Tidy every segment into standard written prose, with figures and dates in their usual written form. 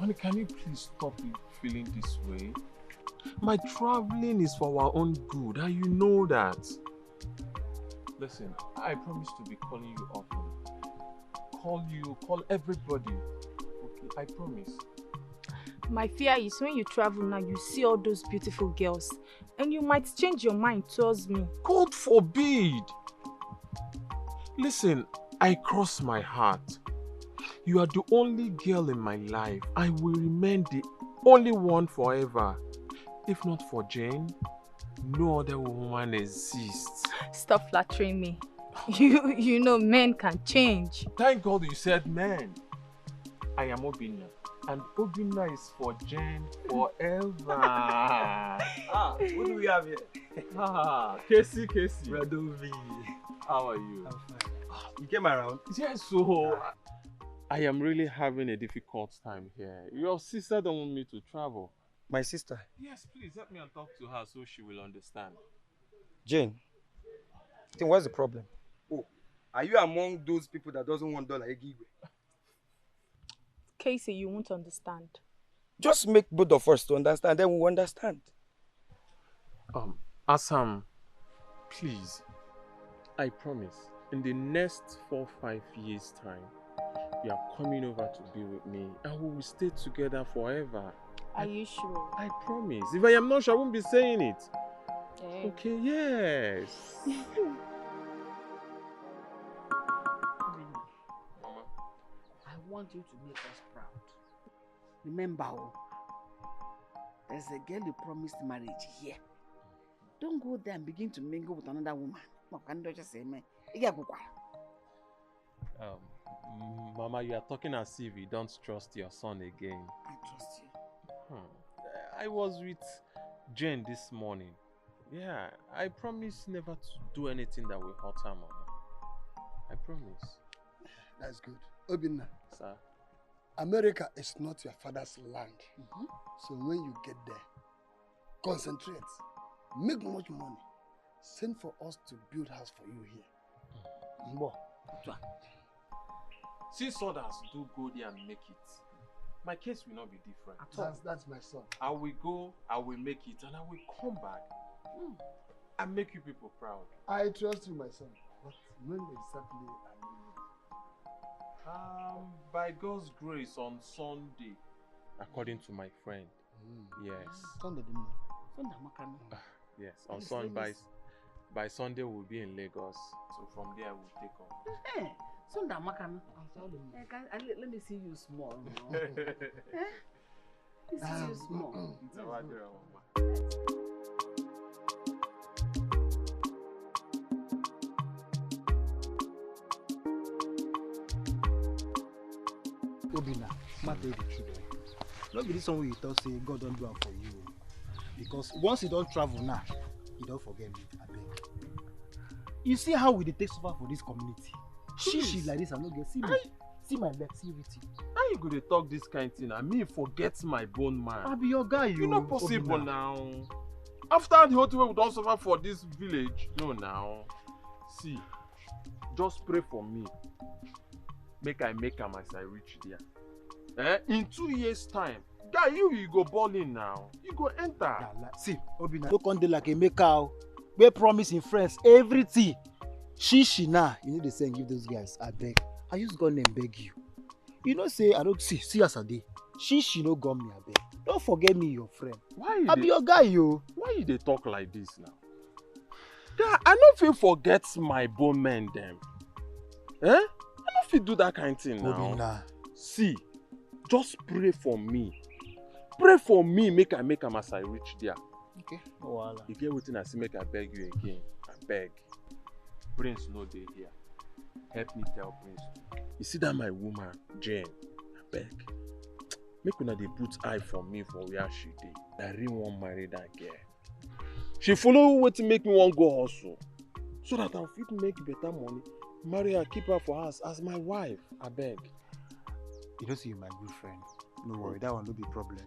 Honey, can you please stop feeling this way? My traveling is for our own good, and you know that. Listen, I promise to be calling you often. Call everybody. Okay, I promise. My fear is when you travel now, you see all those beautiful girls, and you might change your mind towards me. God forbid! Listen, I cross my heart. You are the only girl in my life. I will remain the only one forever. If not for Jane, no other woman exists. Stop flattering me. You know men can change. Thank God you said men. I am Obinna, and Obinna is for Jane forever. What do we have here? Casey. Radovi. How are you? I'm fine. You came around? Yes, so I am really having a difficult time here. Your sister don't want me to travel. My sister? Yes, please help me and talk to her so she will understand. Jane, then what's the problem? Oh, are you among those people that doesn't want dollar Egigwe? Casey, you won't understand. Just make both of us to understand, then we'll understand. Asam, please, I promise, in the next 4-5 years' time, you are coming over to be with me and we will stay together forever. Are you sure? I promise. If I am not sure, I won't be saying it. Yeah. Okay, yes. Mama, I want you to make us proud. Remember, there's a girl you promised marriage here. Don't go there and begin to mingle with another woman. Mama, you are talking as if you don't trust your son again. I trust you. I was with Jane this morning. Yeah, I promise never to do anything that will hurt her, Mama. I promise. That's good. Obinna, Sir? America is not your father's land. So when you get there, concentrate. Make much money. Send for us to build house for you here. Mbo. Since others do go there and make it, my case will not be different. That's my son. I will go, I will make it, and I will come back and make you people proud. I trust you, my son. But when exactly are you? By God's grace on Sunday, according to my friend. Yes. Sunday, didn't Yes, on Sunday. By Sunday we'll be in Lagos. So from there we'll take off. Hey, Sunday Makana. Let me see you small. Let me see you small. Obinna, ma tell the truth. Not be this one where you talk say God don't do it for you. Because once you don't travel now, you don't forget me, I beg. You see how we dey take suffer for this community? She like this, I no get. See me. See my leg, see everything. How you gonna talk this kind of thing? I mean, forget my bone man. I be your guy, you. Not possible now. After the whole thing we don't suffer for this village, no now. See, just pray for me. Make I make am as I reach there. In 2 years' time, guy, you go ball in now. You go enter. Yeah, like, see, Obinna, don't come dey like a maker. We promise in friends everything. She now, you need to say and give those guys. I beg. I use God name beg you. You know say I don't see as a day. She no got me, I beg. Don't forget me, your friend. Why I be your guy, yo. Why you dey talk like this now? Guy, I don't feel forget my bone man them. I don't feel do that kind of thing now. Obinna. See, just pray for me. Pray for me, make I make am as I reach there. Okay. No wahala. You get wetin I say, make I beg you again. I beg. Prince no dey here. Help me tell Prince. You see that my woman, Jane, I beg. Make una dey put eye for me for where she dey. I really wan marry that girl. She follow wetin make me wan go hustle. So that I fit make better money. Marry her, keep her for us as my wife. I beg. You don't see you my good friend. No worry, that one no be problem.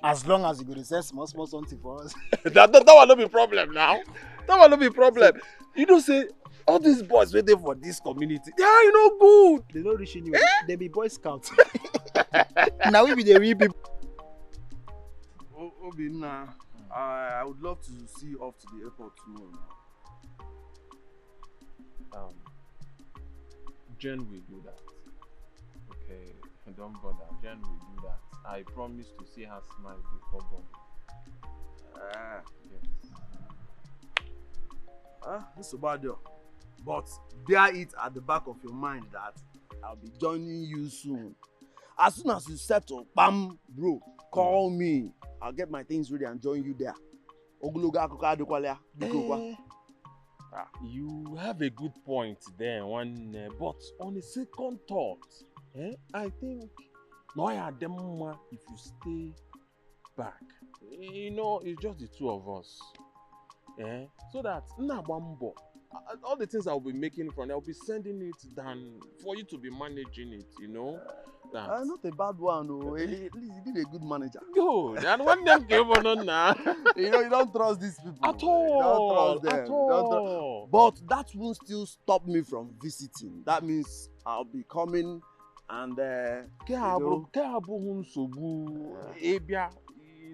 As long as you go to send small something for us. that one no be problem now. That one no be problem. You know say all these boys waiting for this community, they are no good. They don't reach you. They be Boy Scouts. Now we be the real people. Obinna, I would love to see you off to the airport tomorrow now. Jen will do that. Okay, don't bother. Jen will do that. I promise to see her smile before boarding. Yes. This is about you. But bear it at the back of your mind that I'll be joining you soon. As soon as you settle, bam, bro, call me. I'll get my things ready and join you there. You have a good point there, but on a second thought, I think if you stay back, it's just the two of us. So that all the things I'll be making from, I'll be sending it down for you to be managing it, not a bad one, no. At least you did a good manager. Good. And when them came on now, you don't trust these people. At all. You don't trust them. At all. But that won't still stop me from visiting. That means I'll be coming and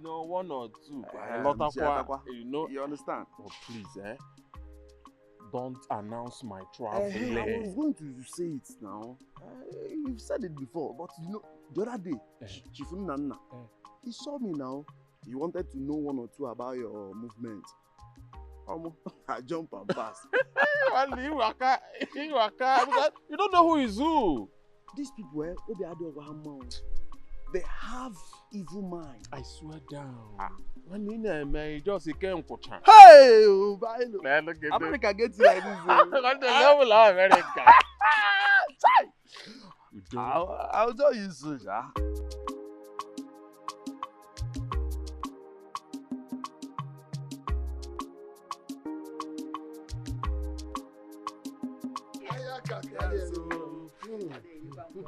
one or two. You understand? Oh, please, don't announce my travel. I was going to say it now. You've said it before, but the other day, Chifun Nana, he saw me now. He wanted to know one or two about your movement. I jump and pass. You don't know who is who. These people, they have evil mind. I swear down. Just a game for chance. Hey, America gets you like this. America. I'll tell you soon, sir.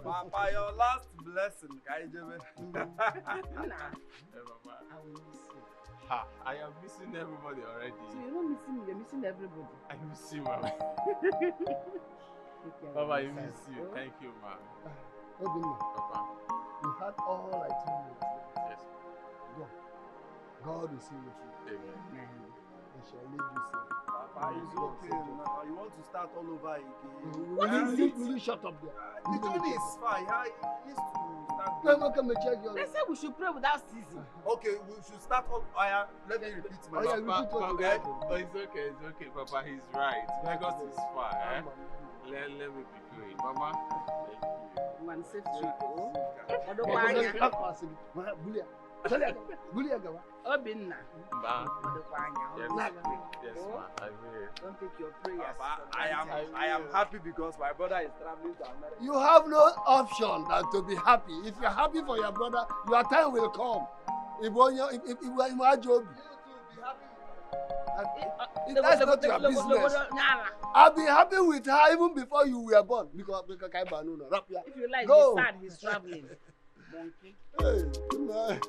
Papa, your last blessing, I am missing everybody already. So you're not missing me, you're missing everybody. I miss you, Mama. Papa, I miss you. Thank you, Mama. Papa. You had all I told you. Yes. Go. God will see with you. Amen. He shall lead you safe. Papa, it's okay now. You want to start all over again? Will you shut up there? The journey is fine. He needs to start. Come and check your. They said we should pray without ceasing. Okay, we should start all. Let me repeat my. Repeat what you Papa, it's okay, Papa. He's right. Lagos is far. Let me be going, Mama. Thank you. Man, safe trip. Obinna. Yes, ma. I will. Don't take your prayers. I am happy because my brother is traveling to America. You have no option than to be happy. If you're happy for your brother, your time will come. If my job. That's not your business. I've been happy with her even before you were born. Because if you like, go. He's sad, he's traveling. Monkey. Hey, man.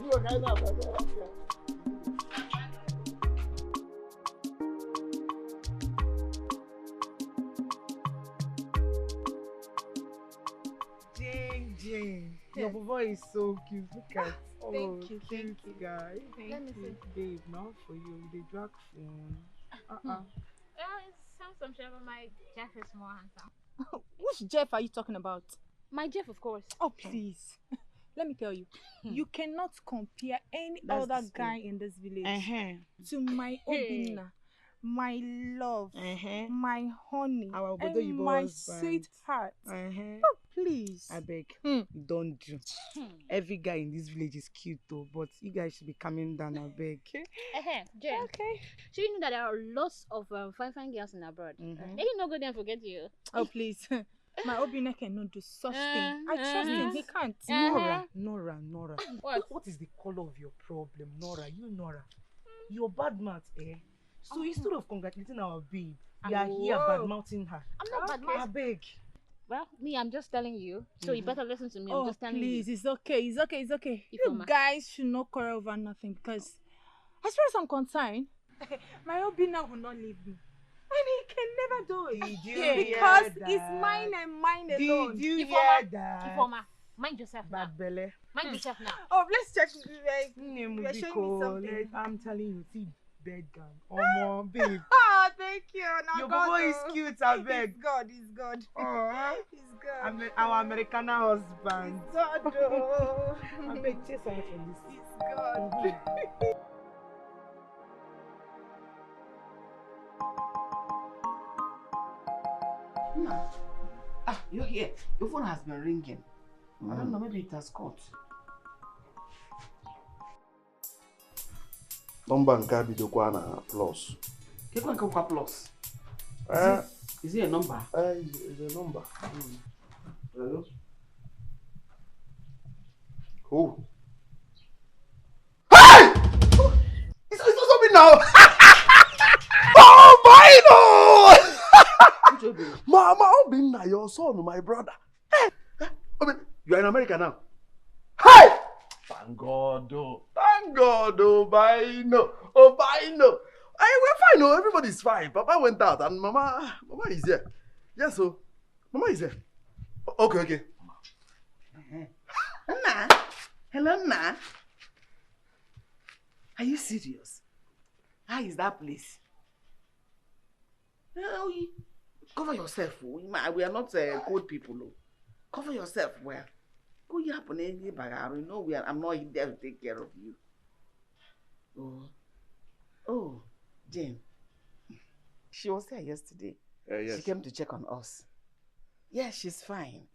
You are kind of Jane, your voice is so cute. Look at Thank you, guy. Let me see. Babe, not for you. They drag phone. It's some shit, but my Jeff is more handsome. Which Jeff are you talking about? My Jeff, of course. Oh, please. Let me tell you, you cannot compare any That's other the guy in this village to my Obinna, my love, my honey, and my sweetheart. Oh, please. I beg, don't do. Every guy in this village is cute though, but you guys should be calming down, I beg. Jen. Okay. So you know that there are lots of fine girls in abroad. They did not go there and forget you. Oh, please. My Obinna cannot do such thing. I trust him. He can't. Nora. What is the color of your problem, Nora? Nora. You're bad mouth, So instead of congratulating our babe, you are here bad mouthing her. I'm not bad mouth. I beg. Well, me, I'm just telling you. So you better listen to me. I'm just telling please, you. it's okay. You guys should not quarrel over nothing because, as far as I'm concerned, my Obinna will not leave me. And he can never do it. Because it's mine and mine alone. Did you hear that? Ifoma, Mind yourself now. Bad belly. Mind yourself now. Oh, let's check. You're showing me something. I'm telling you, see bed gown. Oh, babe. Oh, thank you. Now Your God, boy is cute, I beg. He's God. He's God. He's God. Our American husband. He's God. Oh. I beg, chase out for this. He's God. You're here. Your phone has been ringing. I don't know, maybe it has caught. Number nke bidokwa na plus. Kekwa nke kwa plus. Is it a number? It's a number. Hello? Who? Hey! It's something now! Oh, my no! Mama, Obinna, your son, my brother. Hey! You are in America now. Hey! Thank God, oh. Thank God, oh, Bino. Oh, Bino. Hey, we're fine, oh. Everybody's fine. Papa went out and Mama is here. Yes, so. Mama is here. Okay. Anna. Hello, Anna. Are you serious? How is that place? Cover yourself. We are not cold people. Cover yourself well. Go happen any bagaro. You know I'm not there to take care of you. Oh, Jane. She was there yesterday. Yes. She came to check on us. Yeah, she's fine.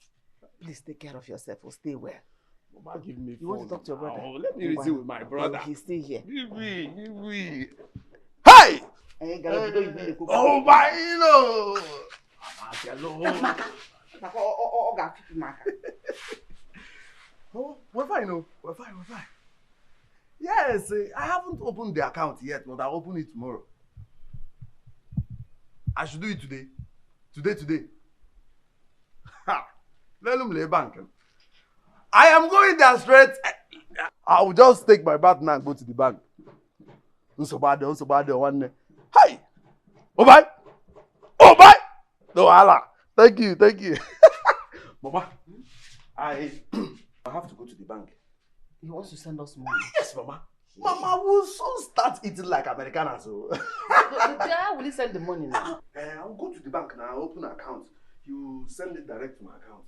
Please take care of yourself or stay well. Mama, give me You want to talk to your brother? Oh, let me reason with my brother. He's still here. Give me. Hey! Oh, Bino! Oh, we're fine. We're fine. Yes, I haven't opened the account yet, but I'll open it tomorrow. I should do it today. Today. Ha! Let them lay bank. I am going there straight. I will just take my bath now and go to the bank. Unsobade, one. Hey! Oh, bye! No, Allah. Thank you. Mama, I have to go to the bank. He wants to send us money. Yes, Mama. Mama will soon start eating like Americans. So. Where will he send the money now? I'll go to the bank now, open an account. You send it direct to my account.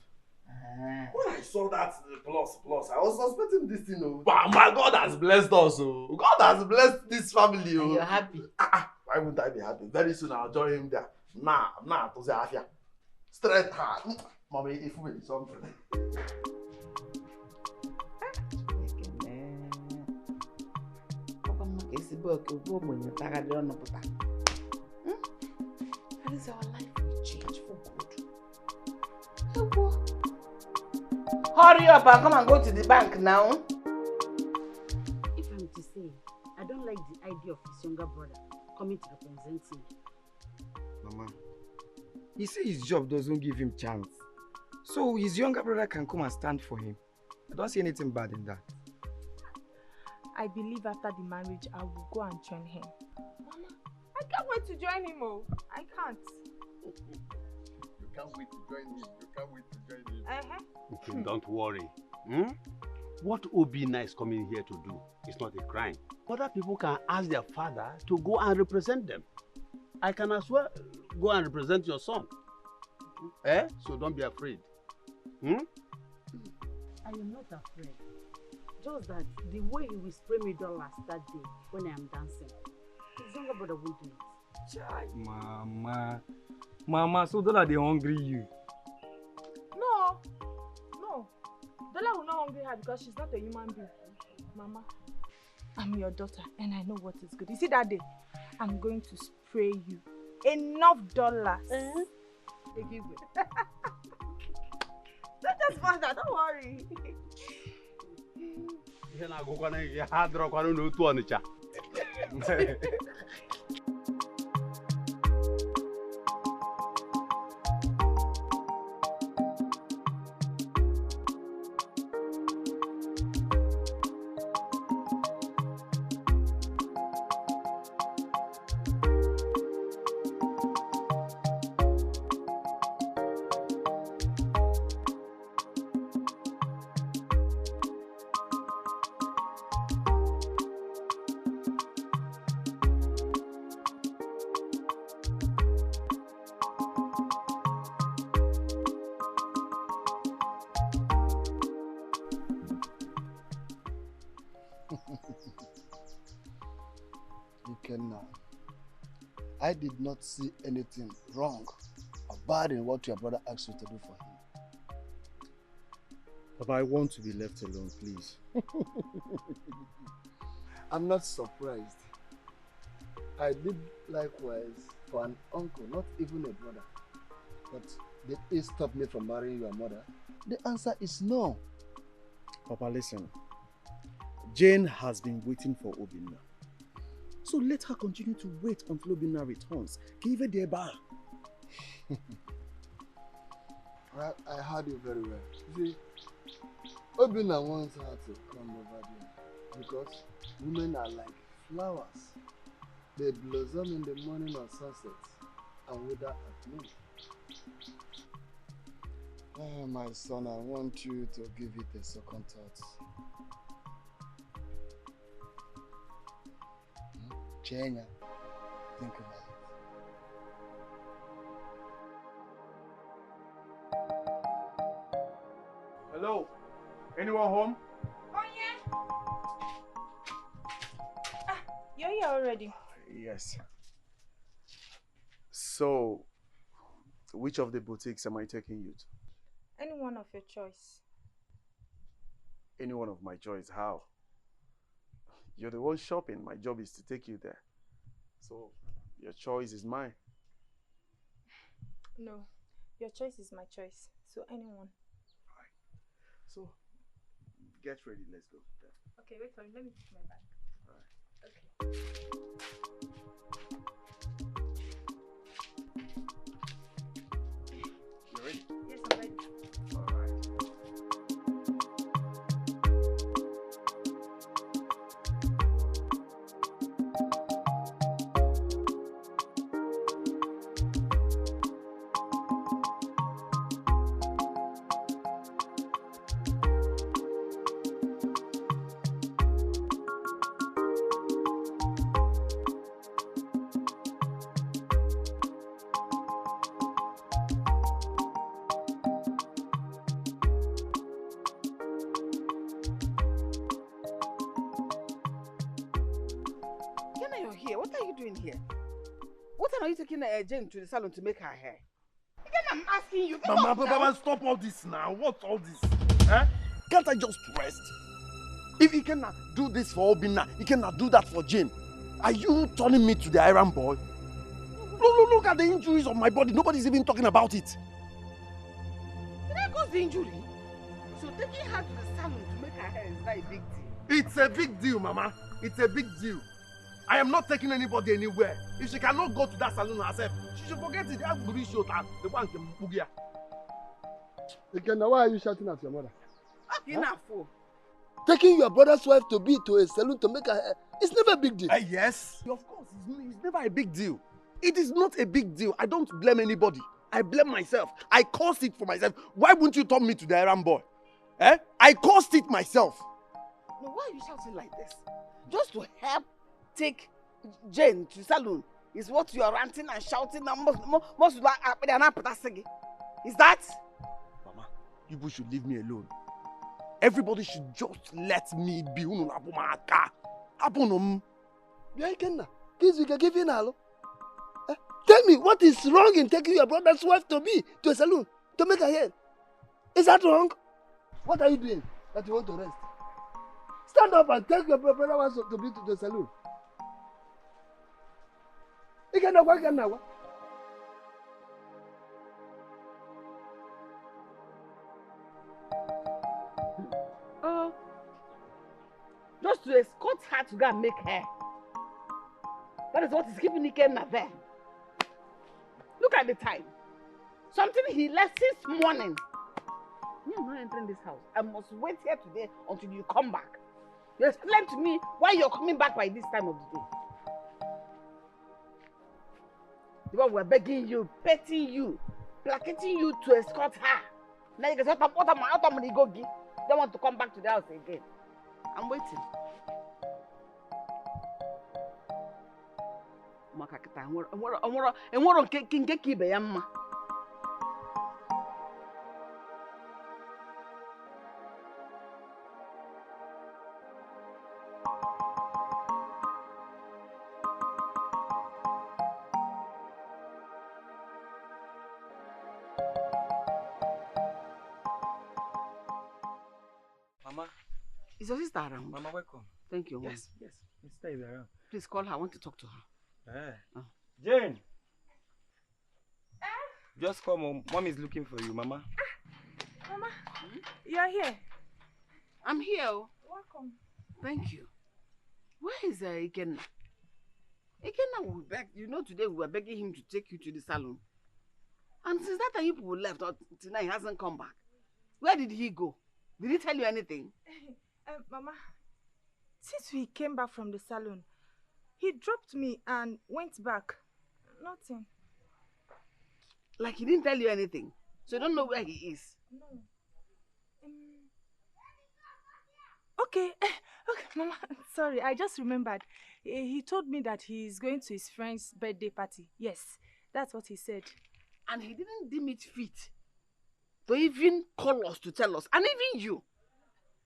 When I saw that plus, I was suspecting this thing. But my God has blessed us. God has blessed this family. And you're happy? Why wouldn't I be happy? Very soon I'll join him there. Nah, to say afia. Straight hard. Mommy, if we do something. At least our life will change for good. Hurry up and come and go to the bank now. If I'm to say, I don't like the idea of his younger brother coming to represent him. Mama, he says his job doesn't give him chance. So his younger brother can come and stand for him. I don't see anything bad in that. I believe after the marriage, I will go and join him. Mama, I can't wait to join him. I can't. You can't wait to join him. Don't worry. What Obinna is coming here to do is not a crime. Other people can ask their father to go and represent them. I can as well go and represent your son. So don't be afraid. I am not afraid. Just that the way he will spray me dollars that day when I am dancing, his younger brother won't do it. Chai, Mama, so Dollar they hungry you. No. Dola will not hungry her because she's not a human being. Mama, I'm your daughter and I know what is good. You see that day? I'm going to spray you. Enough dollars. They give it. Don't just bother, don't worry. Ikenna, I did not see anything wrong or bad in what your brother asked you to do for him. Papa, I want to be left alone, please. I'm not surprised. I did likewise for an uncle, not even a brother. But did it stop me from marrying your mother? The answer is no. Papa, listen. Jane has been waiting for Obinna. So let her continue to wait until Obinna returns. Give her the bar. I heard you very well. You see, Obinna wants her to come over there because women are like flowers. They blossom in the morning or sunset and wither at noon. Oh, my son, I want you to give it a second thought. Chenya, think about it. Hello? Anyone home? Oh, yeah. You're here already. Yes. So, which of the boutiques am I taking you to? Any one of your choice. Any one of my choice, how? You're the one shopping, my job is to take you there. So, your choice is mine. No, your choice is my choice. So anyone. Alright. So, get ready, let's go. Okay, wait for me. Let me take my bag. Alright. Okay. You ready? Yes, I'm ready. Alright. Are you taking Jane to the salon to make her hair? Again, I'm asking you. Mama, stop all this now. What's all this? Eh? Can't I just rest? If he cannot do this for Obinna, he cannot do that for Jane. Are you turning me to the iron boy? Look at the injuries on my body. Nobody's even talking about it. Did I cause the injury? So taking her to the salon to make her hair is not a big deal. It's a big deal, Mama. It's a big deal. I am not taking anybody anywhere. If she cannot go to that salon herself, she should forget it. The one can Bugia. Ikenna, why are you shouting at your mother? Enough. Taking your brother's wife to be to a salon to make her hair, it's never a big deal. Yes. Of course, it's never a big deal. It is not a big deal. I don't blame anybody. I blame myself. I caused it for myself. Why wouldn't you turn me to the iron boy? Eh? I caused it myself. No, why are you shouting like this? Just to help take Jane to salon is what you are ranting and shouting and most like is that? Mama, people should leave me alone. Everybody should just let me be. Tell me, what is wrong in taking your brother's wife to be to a salon to make her hair? Is that wrong? What are you doing that you want to rest? Stand up and take your brother wife to be to the salon. Just to escort her to go and make hair. That is what is keeping Ikenna there. Look at the time. Something he left since morning. Me, I'm not entering this house. I must wait here today until you come back. You explain to me why you're coming back by this time of the day. The one we're begging you, petting you, placating you to escort her. Now you can say, what am I go give? Don't want to come back to the house again. I'm waiting. Makakita, enwero nke kibe ya mma. Mama. Is your sister around? Mama, welcome. Thank you. Yes. My sister is around. Please call her. I want to talk to her. Jane! Just come home. Mom is looking for you, Mama. Mama, you're here. I'm here. Welcome. Thank you. Where is Ikenna? Ikenna will beg. You know, today we were begging him to take you to the salon. And since that time you people left, till now he hasn't come back. Where did he go? Did he tell you anything? Mama, since we came back from the salon, he dropped me and went back. Nothing. Like he didn't tell you anything? So you don't know where he is? No. Okay, Mama, sorry, I just remembered. He told me that he's going to his friend's birthday party. Yes, that's what he said. And he didn't deem it fit to even call us to tell us. And even you.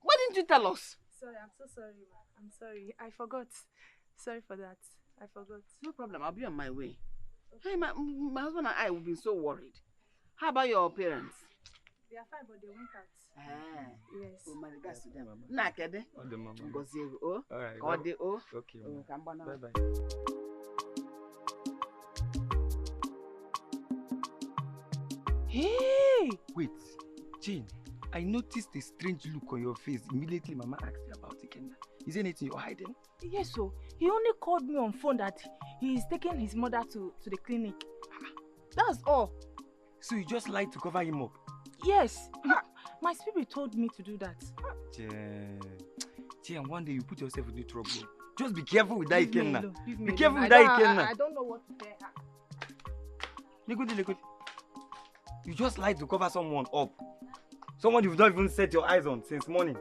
Why didn't you tell us? Sorry, I'm so sorry, Ma. I'm sorry. I forgot. Sorry for that. I forgot. No problem. I'll be on my way. Okay. Hey, my husband and I will be so worried. How about your parents? They are fine, but they went out. Yes. Oh, my regards to them. Nakede. All right. Okay, Mama. Bye-bye. Hey! Wait, Jane, I noticed a strange look on your face. Immediately, Mama asked you about Ikenna. Is there anything you're hiding? Yes, so he only called me on phone that he is taking his mother to the clinic. That's all. So you just lied to cover him up? Yes. My spirit told me to do that. Jane, one day you put yourself into trouble. Just be careful with that Ikenna. Be careful with that Ikenna. I don't know what to say. Legodi. You just lied to cover someone up. Someone you've not even set your eyes on since morning.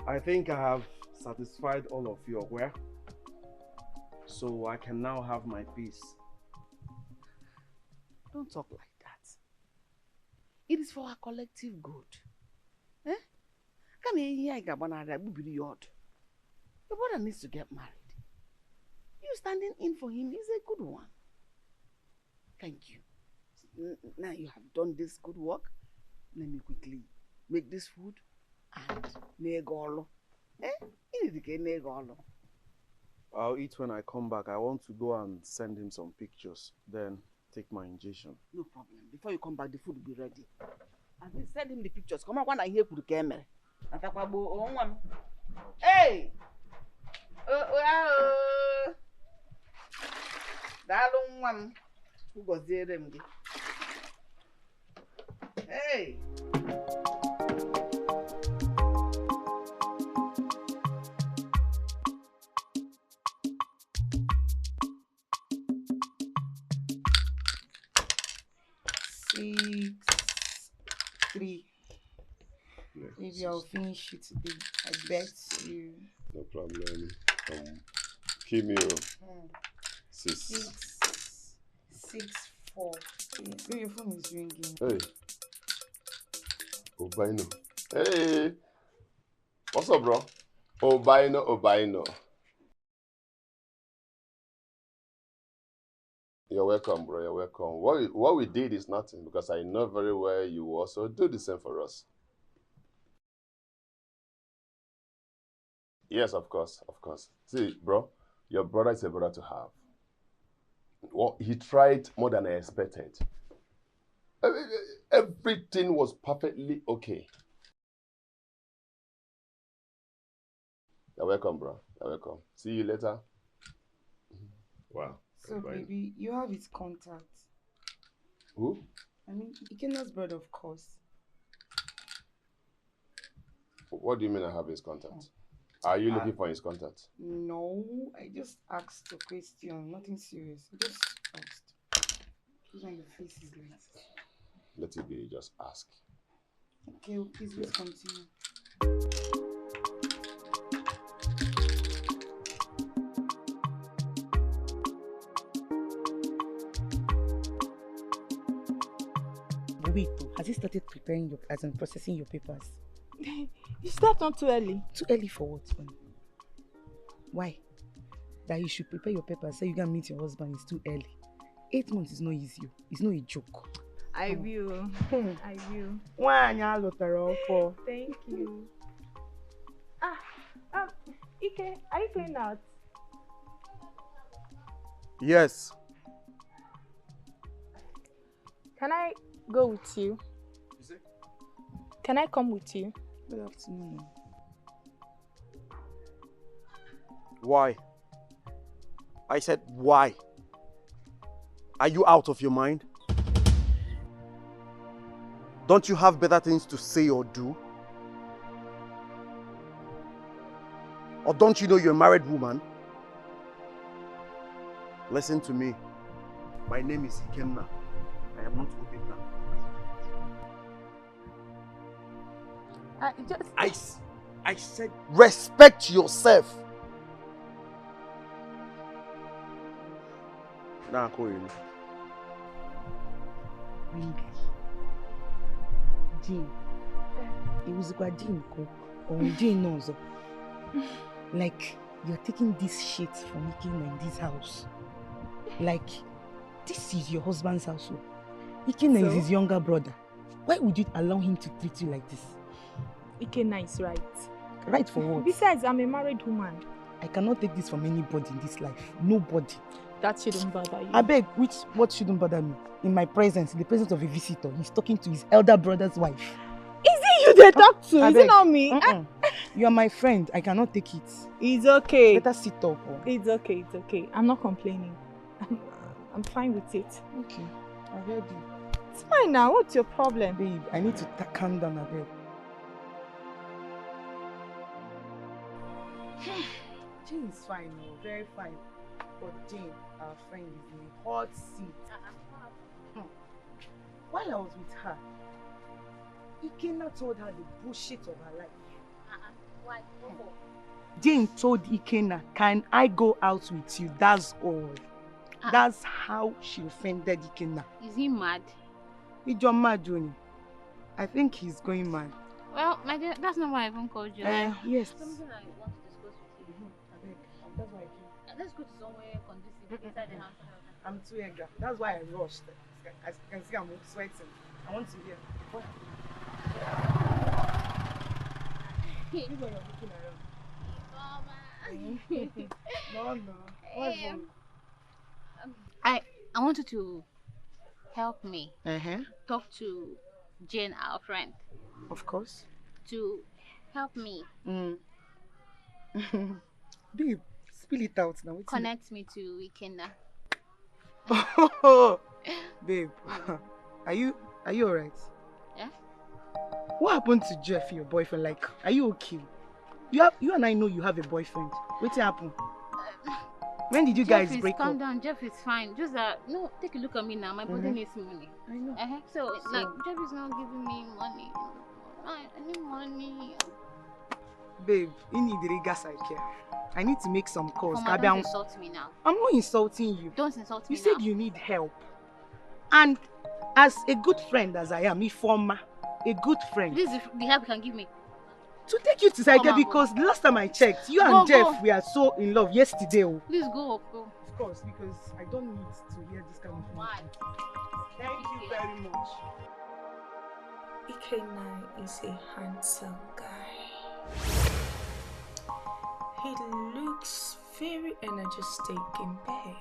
I think I have satisfied all of you, aware? So I can now have my peace. Don't talk like that. It is for our collective good. Come here, your brother needs to get married. You standing in for him is a good one. Thank you. Now you have done this good work. Let me quickly make this food and negolo. I'll eat when I come back. I want to go and send him some pictures. Then take my injection. No problem. Before you come back, the food will be ready. And please send him the pictures. Come on, when I hear the camera. Hey! Hey! Maybe I'll finish it today. I bet you. No problem. Give me your 664. Maybe your phone is ringing. Hey. Obaino. Hey. What's up, bro? Obaino. You're welcome, bro. You're welcome. What we did is nothing because I know very well you will also do the same for us. Yes, of course. See, bro, your brother is a brother to have. Well, he tried more than I expected. Everything was perfectly okay. You're welcome, bro. You're welcome. See you later. Wow. So, baby, you have his contact. Who? I mean, Ikenna's brother, of course. What do you mean I have his contact? Are you looking for his contact? No, I just asked a question. Nothing serious. I just asked. Please, when your face is like this. Let it be, just ask. Okay, well, please, let's continue. wait, has he started preparing your, as in processing your papers? Is that not too early? Too early for what, Fanny? Why? That you should prepare your papers so you can meet your husband is too early. 8 months is not easy. It's not a joke. I will. I will. Thank you. Ike, are you going out? Yes. Can I go with you? Can I come with you? Good afternoon. Why? I said why? Are you out of your mind? Don't you have better things to say or do? Or don't you know you're a married woman? Listen to me. My name is Ikemna. I am not Obinna. I said respect yourself. Nah, call you. Really? Jean. It was a Jean or Jean knows. Like you're taking this shit from Ikenna in this house. Like this is your husband's house. Ikenna is his younger brother. Why would you allow him to treat you like this? Ikenna is right. Right for what? Besides, I'm a married woman. I cannot take this from anybody in this life. Nobody. That shouldn't bother you. I beg, what shouldn't bother me? In my presence, in the presence of a visitor, he's talking to his elder brother's wife. Is it you they talk to? Is it not me? You are my friend. I cannot take it. It's okay. Better sit up. It's okay. It's okay. I'm not complaining. I'm fine with it. Okay. I heard you. It's fine now. What's your problem? Babe, I need to calm down a bit. Jane is fine, very fine. But Jane, our friend, is in a hot seat. While I was with her, Ikenna told her the bullshit of her life. Why? Jane told Ikenna, can I go out with you? That's all. That's how she offended Ikenna. Is he mad? He's mad, Johnny. I think he's going mad. Well, my dear, that's not why I even called you. Yes. Something I want to discuss with you. That's why I came. Let's go to somewhere conducive inside the house. I'm too eager. That's why I rushed. As you can see, I'm sweating. I want to hear. You are looking around. No. What's wrong? I want you to help me talk to Jane, our friend. Of course. To help me. Babe, spill it out now. Connect me to Ikenna. Babe, are you alright? Yeah. What happened to Jeff, your boyfriend? Like, are you okay? You and I know you have a boyfriend. What happened? When did you guys break up? Calm down. Jeff is fine. Just no, take a look at me now. My body needs money. I know. So like Jeff is not giving me money. I need money. Babe, you need the gas I care. I need to make some calls. Don't insult me now. I'm not insulting you. Don't insult me now. You said you need help. And as a good friend as I am, a good friend. This is the help you can give me. To take you to Saike because the last time I checked, you and Jeff were so in love yesterday. Please go. Of course, because I don't need to hear this kind of information. Thank you very much. Ikenna is a handsome guy. He looks very energetic in bed.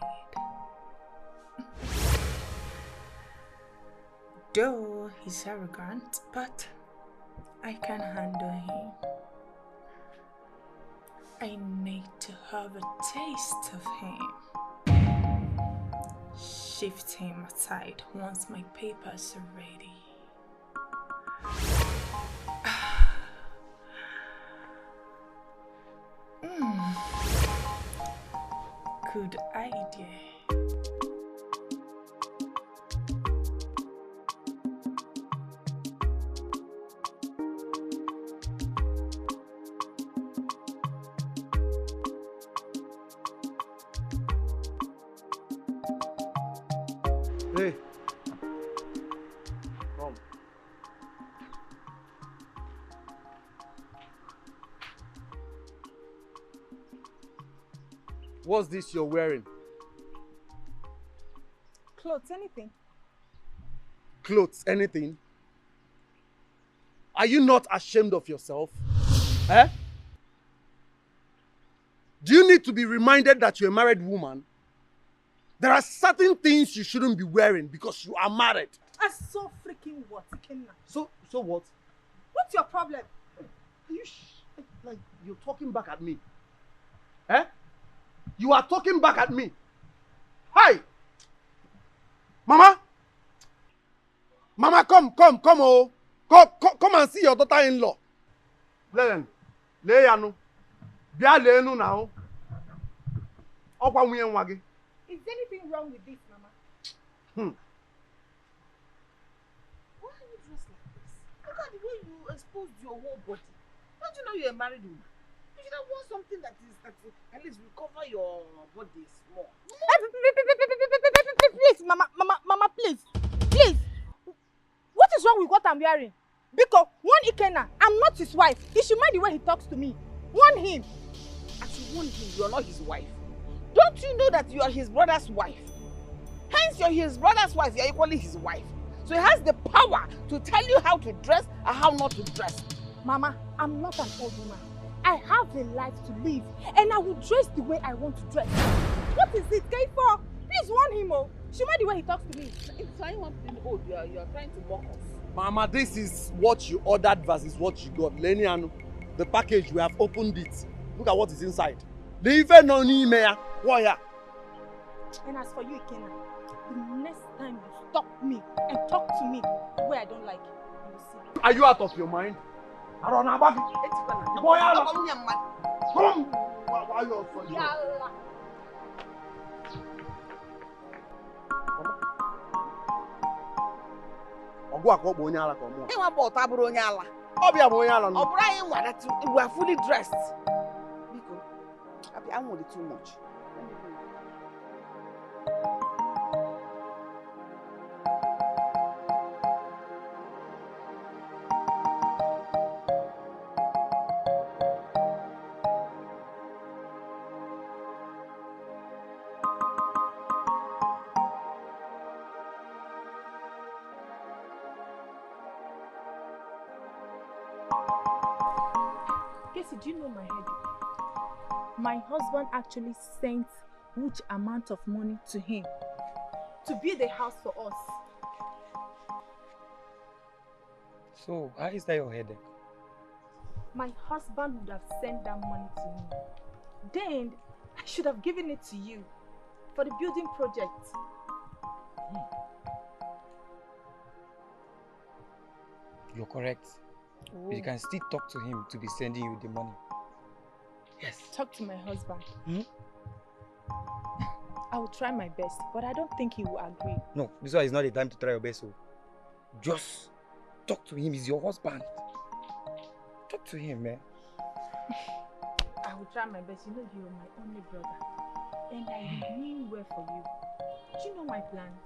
Though he's arrogant, but I can handle him. I need to have a taste of him. Shift him aside once my papers are ready. Good idea. Hey. Come. What's this you're wearing? Clothes, anything. Clothes, anything? Are you not ashamed of yourself? Eh? Do you need to be reminded that you're a married woman? There are certain things you shouldn't be wearing because you are married. So freaking what, Kenna? So what? What's your problem? Are you like you're talking back at me? Eh? You are talking back at me. Hi! Mama! Mama, come, oh. Come and see your daughter-in-law. Lelen, lay yanu. Bia lenu now. Okwa nwunye nwa gị. Is anything wrong with this, Mama? Why are you dressed like this? Look at the way you exposed your whole body. Don't you know you're a married woman? You should have worn something that at least will cover your body small. Please, Mama, please. What is wrong with what I'm wearing? Because one Ikenna, I'm not his wife. He should mind the way he talks to me. Warn him. As you warn him, you're not his wife. Don't you know that you are his brother's wife? Hence, you're his brother's wife, you're equally his wife. So he has the power to tell you how to dress and how not to dress. Mama, I'm not an old woman. I have a life to live, and I will dress the way I want to dress. What is it, K4? Please warn him, oh. She mind the way he talks to me. If someone being old, you are trying to mock us. Mama, this is what you ordered versus what you got. Leniano, the package, we have opened it. Look at what is inside. Leave it no need me. Why? And as for you, Ikenna, the next time you stop me and talk to me the way I don't like, you will see. Are you out of your mind? I don't know about it. Boy, come. Why are you so we are fully dressed. I want it too much. Casey, do you know my headache? My husband actually sent huge amount of money to him to build a house for us. So, how is that your headache? My husband would have sent that money to me. Then, I should have given it to you for the building project. You're correct. Oh. But you can still talk to him to be sending you the money. Yes. Talk to my husband. I will try my best, but I don't think he will agree. No, this one is not the time to try your best. So just talk to him. He's your husband. Talk to him, man. I will try my best. You know you are my only brother. And I mean well for you. Do you know my plans?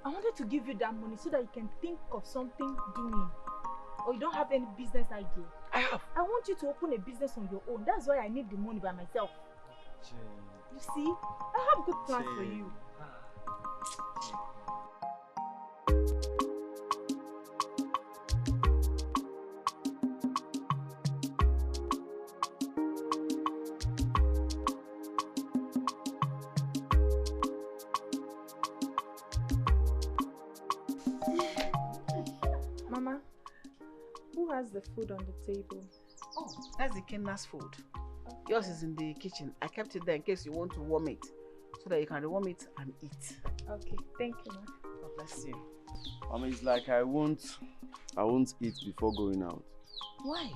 I wanted to give you that money so that you can think of something doing. Or you don't have any business idea. I have. I want you to open a business on your own. That's why I need the money by myself. You see, I have good plans for you. Mama, who has the food on the table? Oh, that's the Kenna's food. Yours is in the kitchen. I kept it there in case you want to warm it, so that you can warm it and eat. Okay, thank you, Ma. God bless you. Mama, it's like I won't eat before going out. Why?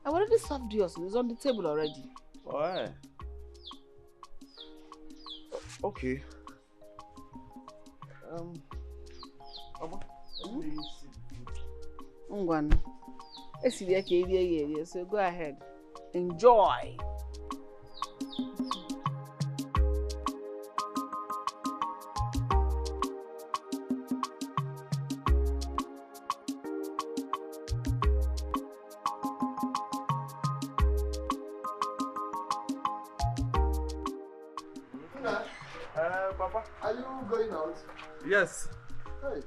I already served yours. It's on the table already. Why? Okay. Mama, let me see the food. So go ahead. Enjoy. Obina, Papa. are you going out? Yes. Hey,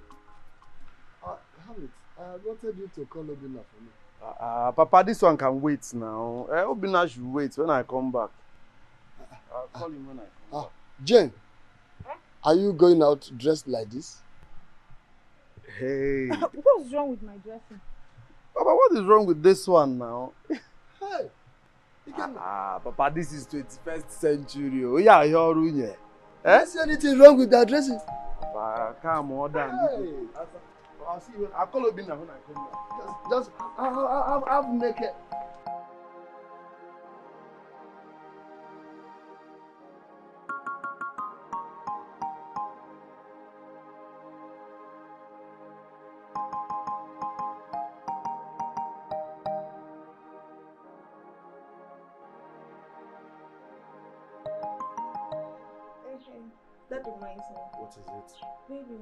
Hamlet, I wanted you to call Obina for me. Papa, this one can wait now. Obina should wait when I come back. I'll call him when I come back. Jane, are you going out dressed like this? Hey. What's wrong with my dressing? Papa, what is wrong with this one now? Hey. Papa, this is 21st century. Oh, yeah, you're running. I see anything wrong with that dressing? Papa, come on down. Hey. I'll see you. I'll call Obina when I come back. Just I'm naked. That reminds me. What is it? Baby,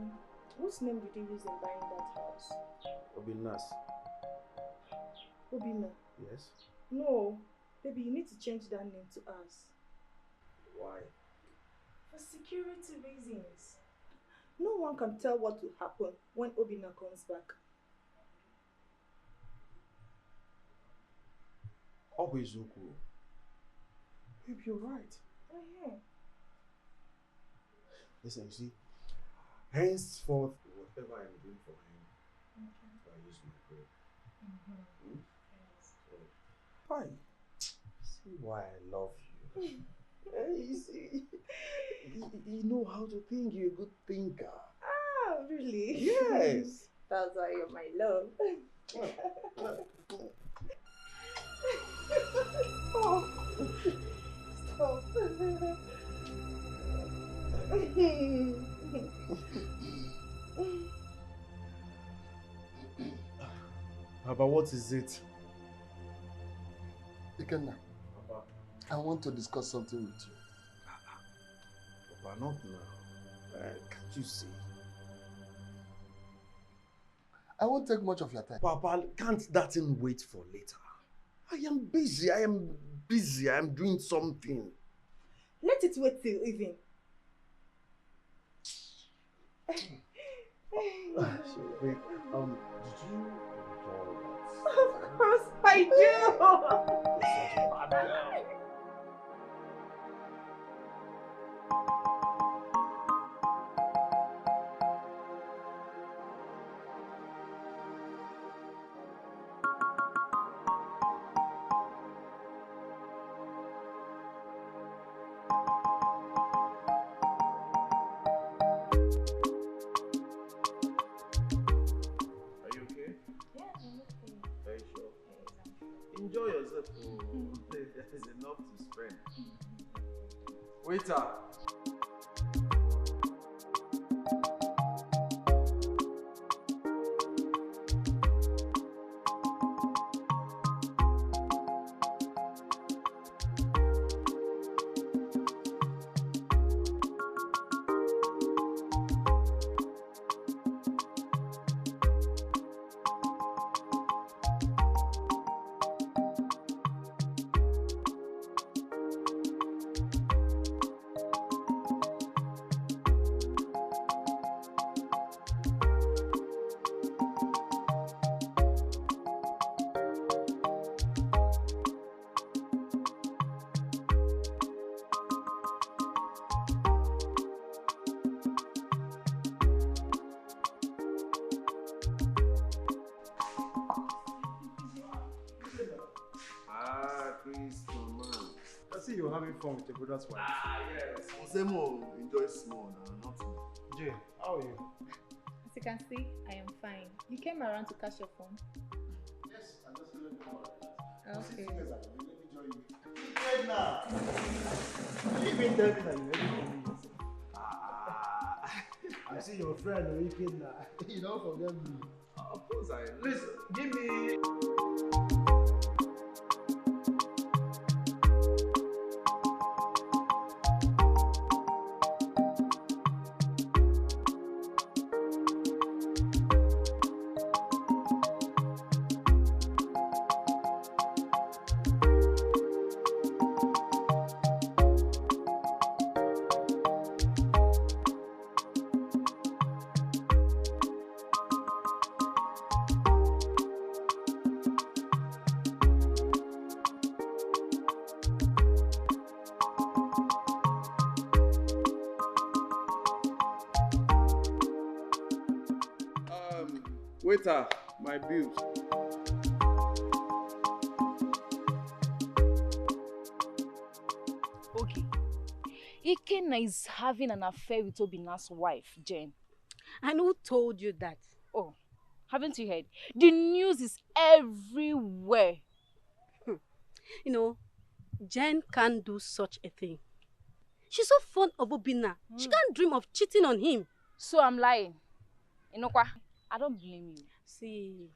whose name did you use in buying that house? Obina's. Obina? Yes. No. Baby, you need to change that name to us. Why? For security reasons. No one can tell what will happen when Obina comes back. Always Zuku. Babe, you're right. Uh-huh. Listen, you see, henceforth, whatever I'm doing for him, I use my brain. So, fine. See why I love you. Hey, you see, you know how to think. You're a good thinker. Ah, really? Yes. That's why you're my love. Oh, stop. Papa, what is it? Ikenna, Papa. I want to discuss something with you. Papa, not now. Can't you see? I won't take much of your time. Papa, can't that thing wait for later? I am busy. I am doing something. Let it wait till evening. Wait, did you enjoy that? Of course I do. You're such a bad girl. Enjoy yourself. Oh, there's enough to spread. Waiter. See, you're having fun with your brother's wife. Yes. Osemo enjoy small now, not me. Jane, how are you? As you can see, I am fine. You came around to catch your phone? Yes, I'm just feeling more. Okay. Let me join you. Right now. You even tell me that you never told me yourself. I see your friend Weekend now. You don't forget me. Of course I am. Listen, give me. Waiter, my bills. Okay. Ikenna is having an affair with Obina's wife, Jane. And who told you that? Oh, haven't you heard? The news is everywhere. You know, Jen can't do such a thing. She's so fond of Obina. She can't dream of cheating on him. So I'm lying. Inokwa, I don't blame you. See,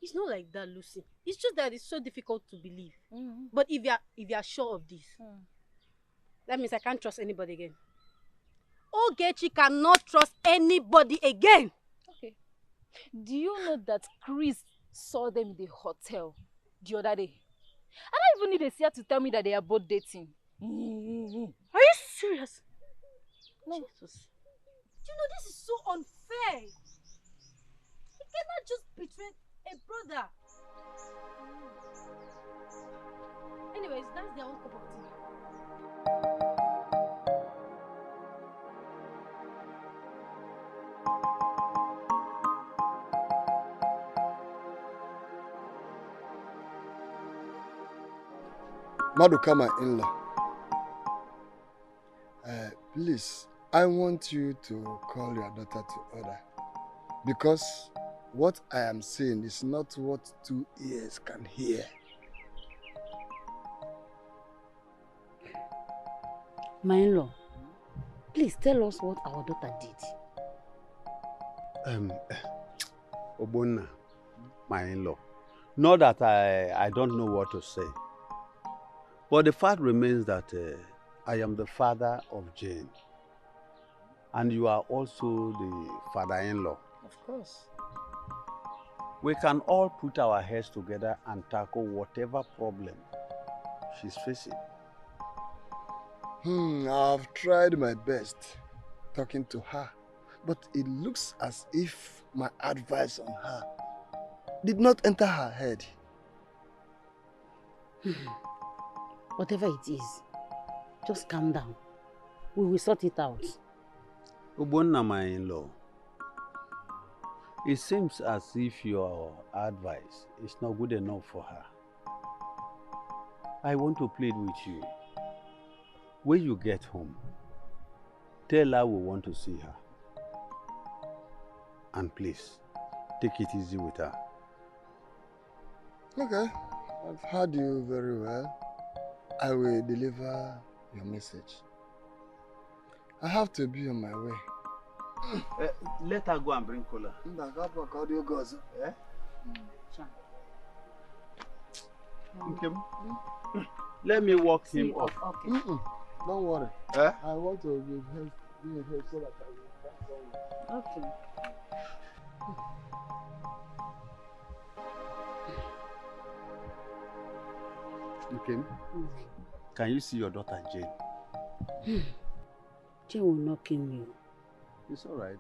it's not like that, Lucy. It's just that it's so difficult to believe. But if you're sure of this, that means I can't trust anybody again. Ogechi cannot trust anybody again. Okay. Do you know that Chris saw them in the hotel the other day? I don't even need a seer to tell me that they are both dating. Are you serious? No. Jesus. You know, this is so unfair. He cannot just betray a brother. Anyways, that's their own cup of tea. Maduka, my in-law. Please, I want you to call your daughter to order. Because what I am saying is not what 2 ears can hear. My in-law, please tell us what our daughter did. Obonna, my in-law. Not that I don't know what to say. But the fact remains that I am the father of Jane. And you are also the father-in-law. Of course. We can all put our heads together and tackle whatever problem she's facing. I've tried my best talking to her, but it looks as if my advice on her did not enter her head. Whatever it is, just calm down. We will sort it out. Obonna, my in-law, it seems as if your advice is not good enough for her. I want to plead with you. When you get home, tell her we want to see her. And please, take it easy with her. Okay, I've heard you very well. I will deliver your message. I have to be on my way. Let her go and bring cola. Eh? Okay. Let me walk him up. Okay. Don't worry. Eh? I want to be here so that I will. Okay. Okay. Can you see your daughter Jane? Jane will not kill you. It's all right.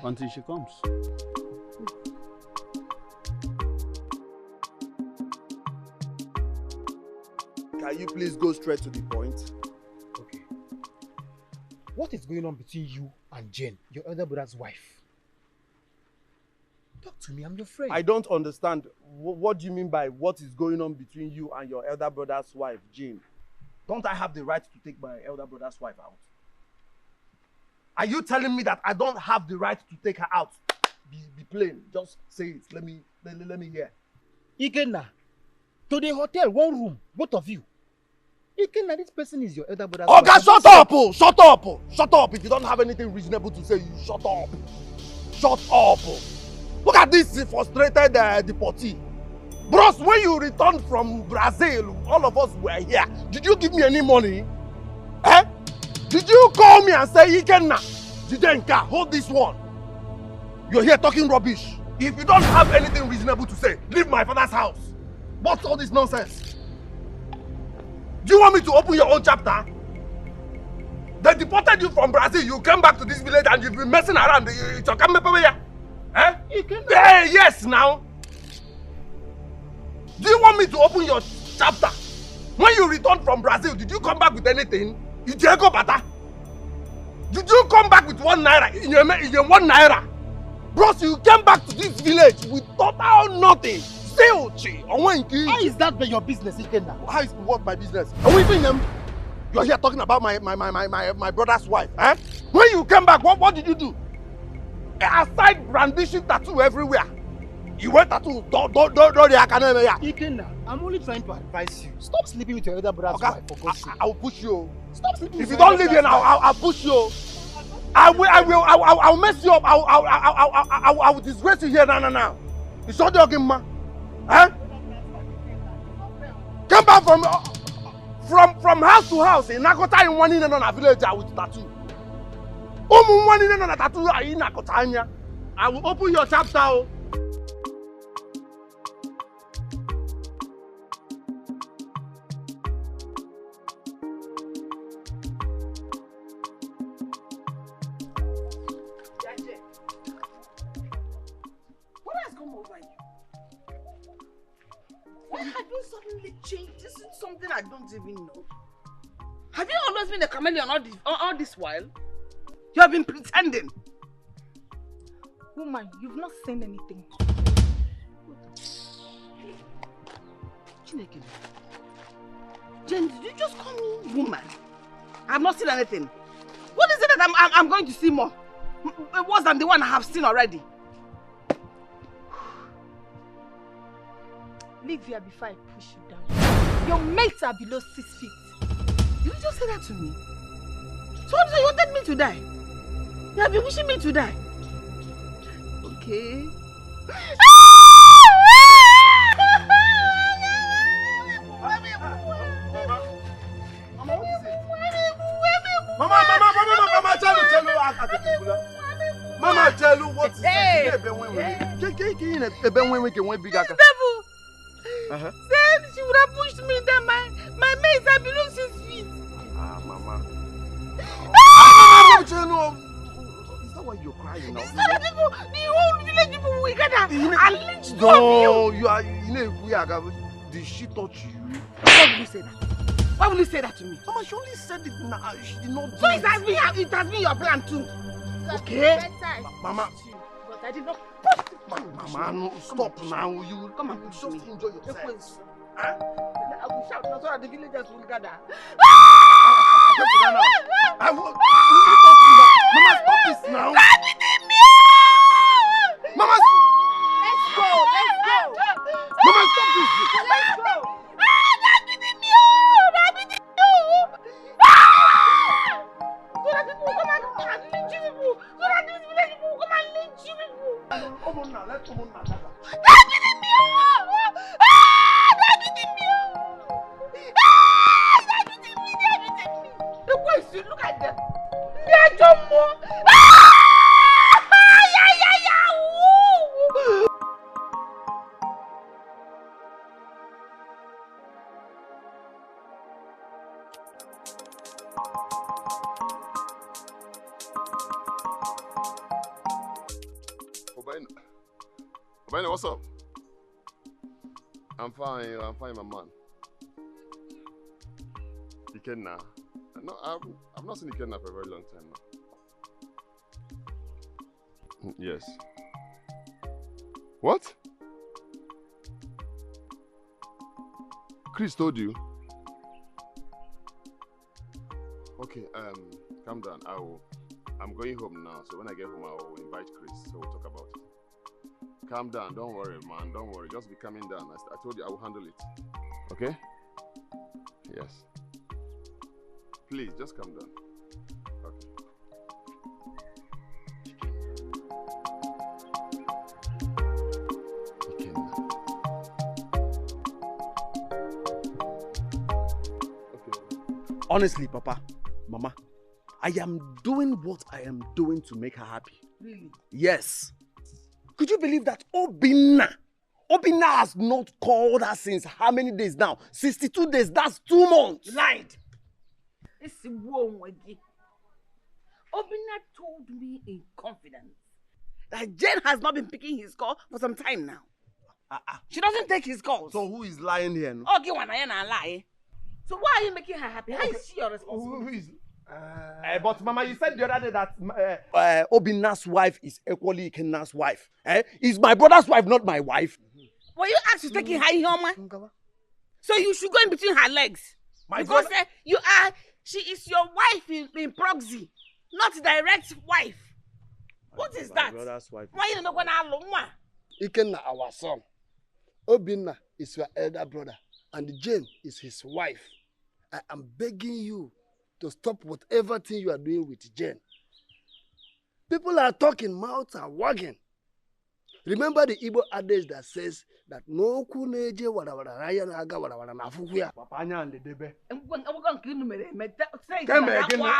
Until she comes. Can you please go straight to the point? Okay. What is going on between you and Jane, your elder brother's wife? Talk to me, I'm your friend. I don't understand. What do you mean by what is going on between you and your elder brother's wife, Jane? Don't I have the right to take my elder brother's wife out? Are you telling me that I don't have the right to take her out? Be plain. Just say it. Let me hear. Ikenna, to the hotel, one room, both of you. Ikenna, this person is your elder brother's wife. wife. Shut up! Oh, shut up! Oh. Shut up! If you don't have anything reasonable to say, you shut up. Shut up! Oh. Look at this frustrated deportee. Bros, when you returned from Brazil, all of us were here. Did you give me any money? Eh? Did you call me and say, Ikenna, Jidenka, hold this one? You're here talking rubbish. If you don't have anything reasonable to say, leave my father's house. What's all this nonsense? Do you want me to open your own chapter? They deported you from Brazil, you came back to this village and you've been messing around. Eh? Hey, yes, now. Do you want me to open your chapter? When you returned from Brazil, did you come back with anything? Did you come back with 1 naira? In 1 naira? Bros, you came back to this village with total nothing. Still, how is that your business, Ikenna? How is what my business? Are we doing them? You're here talking about my brother's wife, eh? When you came back, what did you do? Aside brandishing tattoo everywhere, you went tattoo, don't the academy. Ikenna, I'm only trying to advise you. Stop sleeping with your other brother's wife, for God's sake. I will push you. Stop sleeping If with you your don't leave here now, I'll push you. I'll mess you up. I will disgrace you here now. It's all the ma. Huh? Come back from house to house in Nakota in one in a village with tattoo. One in a tattoo in Nakotanya. I will open your chapter. What has come over you? Why have you suddenly changed? This is something I don't even know. Have you always been a chameleon all this while? You have been pretending. Woman, you've not seen anything. Chineke. Jen, did you just call me woman? I have not seen anything. What is it that I'm going to see more? Worse than the one I have seen already. Leave here before I push you down. Your mates are below 6 feet. Did you just say that to me? So what do you wanted me to die? You have been wishing me to die. Okay. Mama, tell you what? Hey! Said she would have pushed me down. My mates are below 6 feet. Mama. Is that why you're crying now? These are the people, the whole village people we gather and lynch two No, of you. you are. Did she touch you? Why will you say that? Why will you say that to me? Mama, she only said it now. She did not do So it has been your plan too. Okay? Mama. But I did not. Mama, no, stop now. You come and just enjoy yourself. I will shout now so that the villagers will gather. I will. Mama, stop this now. Mama, let's go. Mama, stop this. Let's go. So that people will come and lynch you people. So that these village people will come and lynch you people. Come on now, let's come on now. The boys, you look at them. They're jumbo. Obina, what's up? I'm fine, my man. Ikenna. No, I've not seen Ikenna for a very long time now. Yes. What? Chris told you? Okay, calm down. I'm going home now, so when I get home, I will invite Chris, so we'll talk about it. Calm down, don't worry, man, don't worry. Just be calming down. I told you I will handle it. Okay? Yes. Please, just calm down. Okay. Honestly, Papa, Mama, I am doing what I am doing to make her happy. Really? Yes. Could you believe that Obina has not called her since how many days now? 62 days, that's 2 months. Lied. It's wrong again. Obina told me in confidence that Jane has not been picking his call for some time now. She doesn't take his calls. So who is lying here? Okay, when I lie. So why are you making her happy? How is she your responsibility? But Mama, you said the other day that Obina's wife is equally Ikenna's wife. Is my brother's wife not my wife? Were you asked to take in high Homa? So you should go in between her legs. Because she is your wife in proxy, not direct wife. What is that? Brother's wife. Why you not gonna Ikenna, our son. Obinna is your elder brother, and Jane is his wife. I am begging you to stop whatever thing you are doing with Jane. People are talking, mouths are wagging. Remember the Igbo adage that says that no kuneje warawara raya naga warawara nafukuya. Papanya and the debe.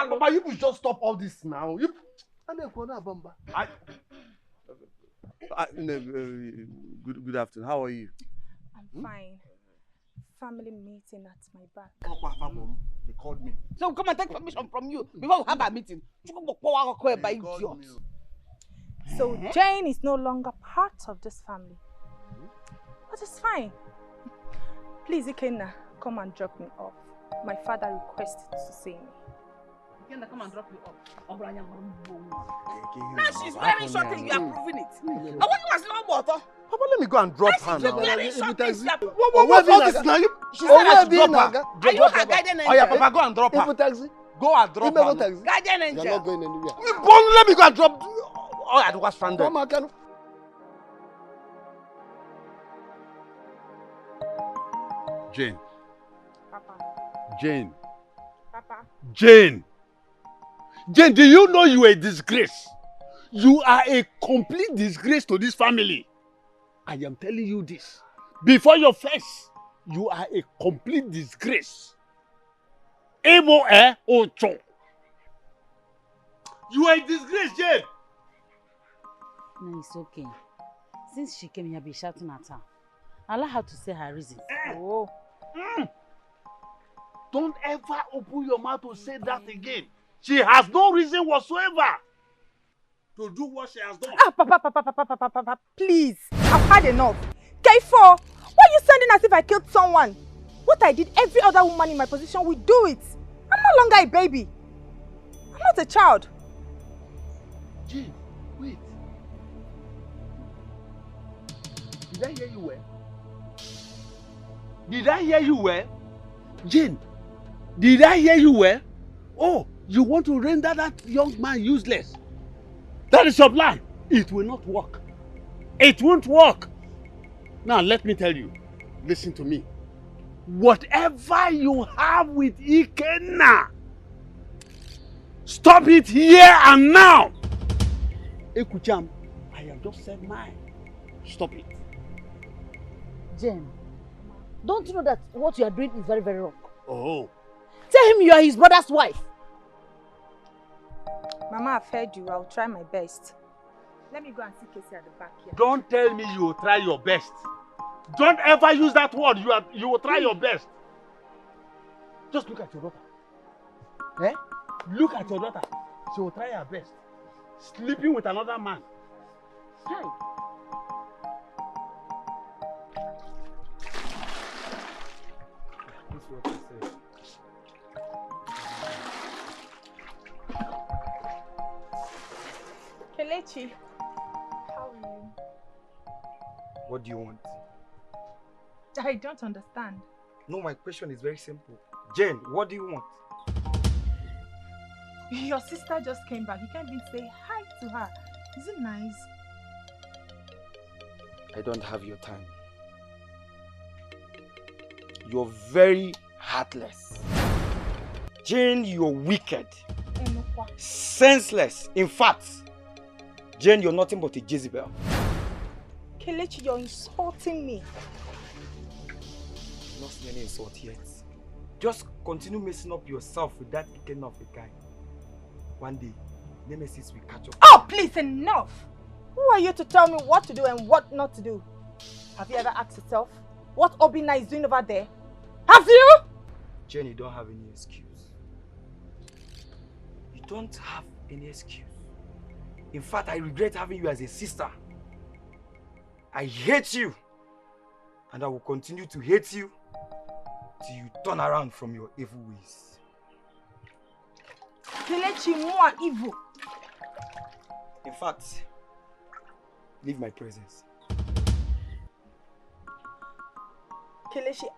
Papa, you could just stop all this now. Good afternoon. How are you? I'm fine. Family meeting at my back. They called me. So come and take permission from you before we have a meeting. So Jane is no longer part of this family. But it's fine. Please, Ikenna, come and drop me off. My father requested to see me. Ikenna, come and drop you off. Now she's wearing something, you are proving it. And when you was no water. Papa, let me go and drop her now. What's all this now? She said I should drop her. Are you her guardian angel? Oh yeah, Papa, go and drop her. Go and drop her. Guardian angel. You're not going anywhere. Let me go and drop. Oh, I was stranded. Jane. Papa. Jane. Papa. Jane. Jane, do you know you are a disgrace? You are a complete disgrace to this family. I am telling you this. Before your face, you are a complete disgrace. Ebo Ocho. You are a disgrace, Jane. No, it's okay. Since she came here, be shouting at her. Allow her to say her reasons. Oh. Don't ever open your mouth to say that again. She has no reason whatsoever to do what she has done. Papa, please. I've had enough. K4, why are you sounding as if I killed someone? What I did, every other woman in my position would do it. I'm no longer a baby. I'm not a child. Jane, wait. Did I hear you well? Did I hear you well? Jane, did I hear you well? Oh, you want to render that young man useless? That is your plan. It will not work. It won't work. Now, let me tell you. Listen to me. Whatever you have with Ikenna, stop it here and now. Ekucham, I have just said mine. Stop it. Jane, don't you know that what you are doing is very, very wrong? Oh. Tell him you are his brother's wife. Mama, I've heard you. I'll try my best. Let me go and see Casey at the back here. Don't tell me you will try your best. Don't ever use that word. You will try your best. Just look at your daughter. Look at your daughter. She will try her best. Sleeping with another man. Hi. This is what I said. Kelechi, how are you? What do you want? I don't understand. No, my question is very simple. Jane, what do you want? Your sister just came back. You can't even say hi to her. Is it nice? I don't have your time. You're very heartless. Jane, you're wicked. Senseless. In fact, Jane, you're nothing but a Jezebel. Kelechi, you're insulting me. Not seen any insult yet. Just continue messing up yourself with that Ikenna of a guy. One day, Nemesis will catch up. Oh, please, enough! Who are you to tell me what to do and what not to do? Have you ever asked yourself what Obinna is doing over there? Have you? Jane, you don't have any excuse. You don't have any excuse. In fact, I regret having you as a sister. I hate you. And I will continue to hate you till you turn around from your evil ways. Kelechi more evil. In fact, leave my presence. Kelechi,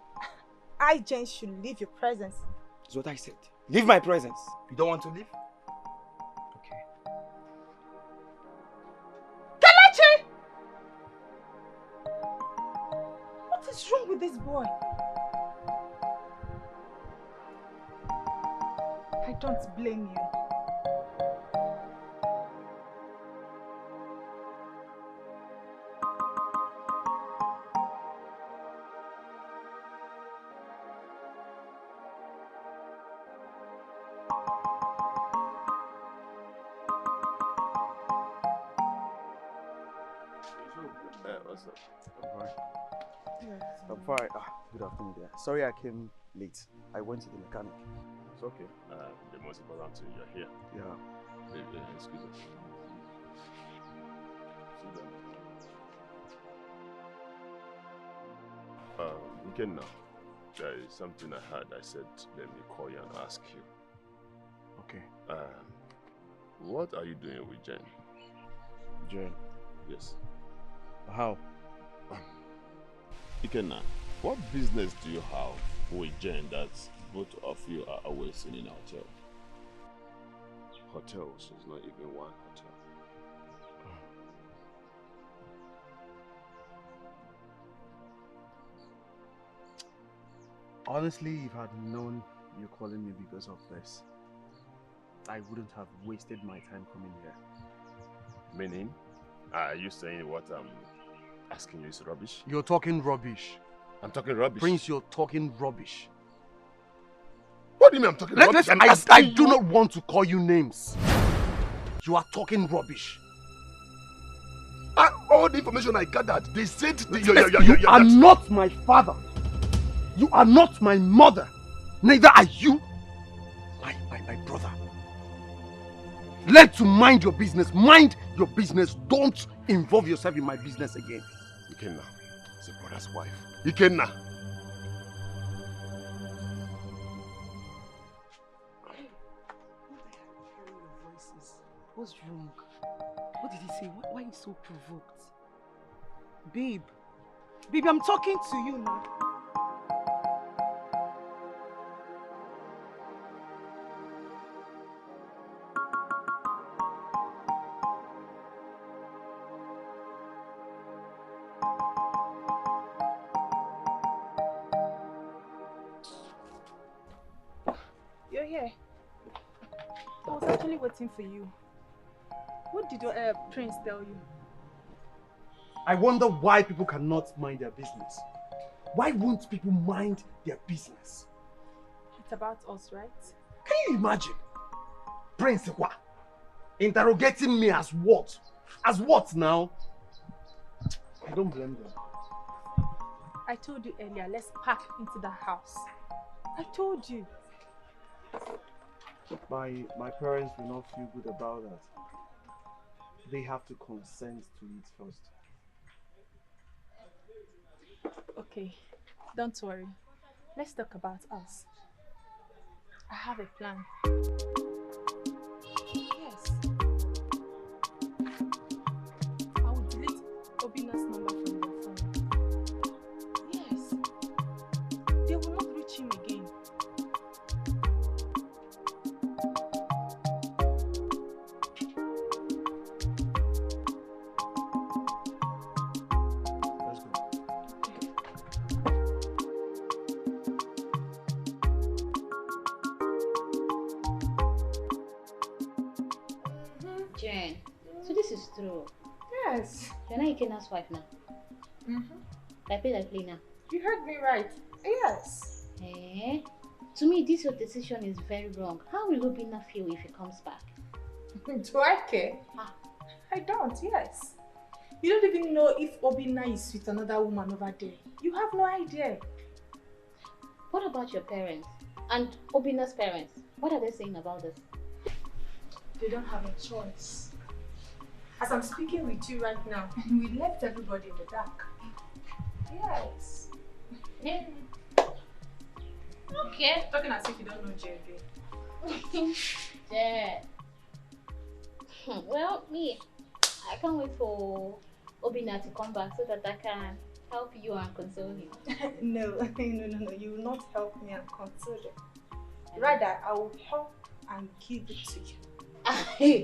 I, Jane, should leave your presence. That's what I said. Leave my presence. You don't want to leave? Okay. Kelechi! What is wrong with this boy? I don't blame you. What's up? I'm fine. I'm fine. Good afternoon there. Sorry I came late. I went to the mechanic. It's okay. The most important thing, you're here. Yeah. Excuse me. Sit down. Ikenna, there is something I heard. I said, let me call you and ask you. Okay. What are you doing with Jen? Jen? Yes. How? Ikenna, what business do you have with Jen that both of you are always in a hotel? Hotels is not even one hotel. Honestly, if I'd known you're calling me because of this, I wouldn't have wasted my time coming here. Meaning? Are you saying what I'm asking you is rubbish? You're talking rubbish. I'm talking rubbish? Prince, you're talking rubbish. What do you mean I'm talking rubbish? I do not want to call you names. You are talking rubbish. All the information I gathered, they said you are not my father. You are not my mother. Neither are you my brother. Learn to mind your business. Mind your business. Don't involve yourself in my business again. Ikenna, it's a brother's wife. Ikenna! What's wrong? What did he say? Why are you so provoked? Babe. Babe, I'm talking to you now. You're here. I was actually waiting for you. What did your prince tell you? I wonder why people cannot mind their business. Why won't people mind their business? It's about us, right? Can you imagine? Prince what? Interrogating me as what? As what now? I don't blame them. I told you earlier, let's pack into the house. I told you. My parents will not feel good about that. They have to consent to it first. Okay, don't worry. Let's talk about us. I have a plan. Yes. I will delete Obina's number from your phone. Yes. They will not reach him again. Jen, so this is true. Yes. You're not Ikenna's wife now. Like play now. You heard me right. Yes. Eh? To me, this your decision is very wrong. How will Obina feel if he comes back? Do I care? I don't, yes. You don't even know if Obina is with another woman over there. You have no idea. What about your parents? And Obina's parents? What are they saying about this? They don't have a choice. As I'm speaking with you right now, we left everybody in the dark. Yes. Yeah. Okay. Talking as if you don't know JB. Yeah. Well, me, I can't wait for Obina to come back so that I can help you and console him. No. You will not help me and console him. Rather, I will help and give it to you.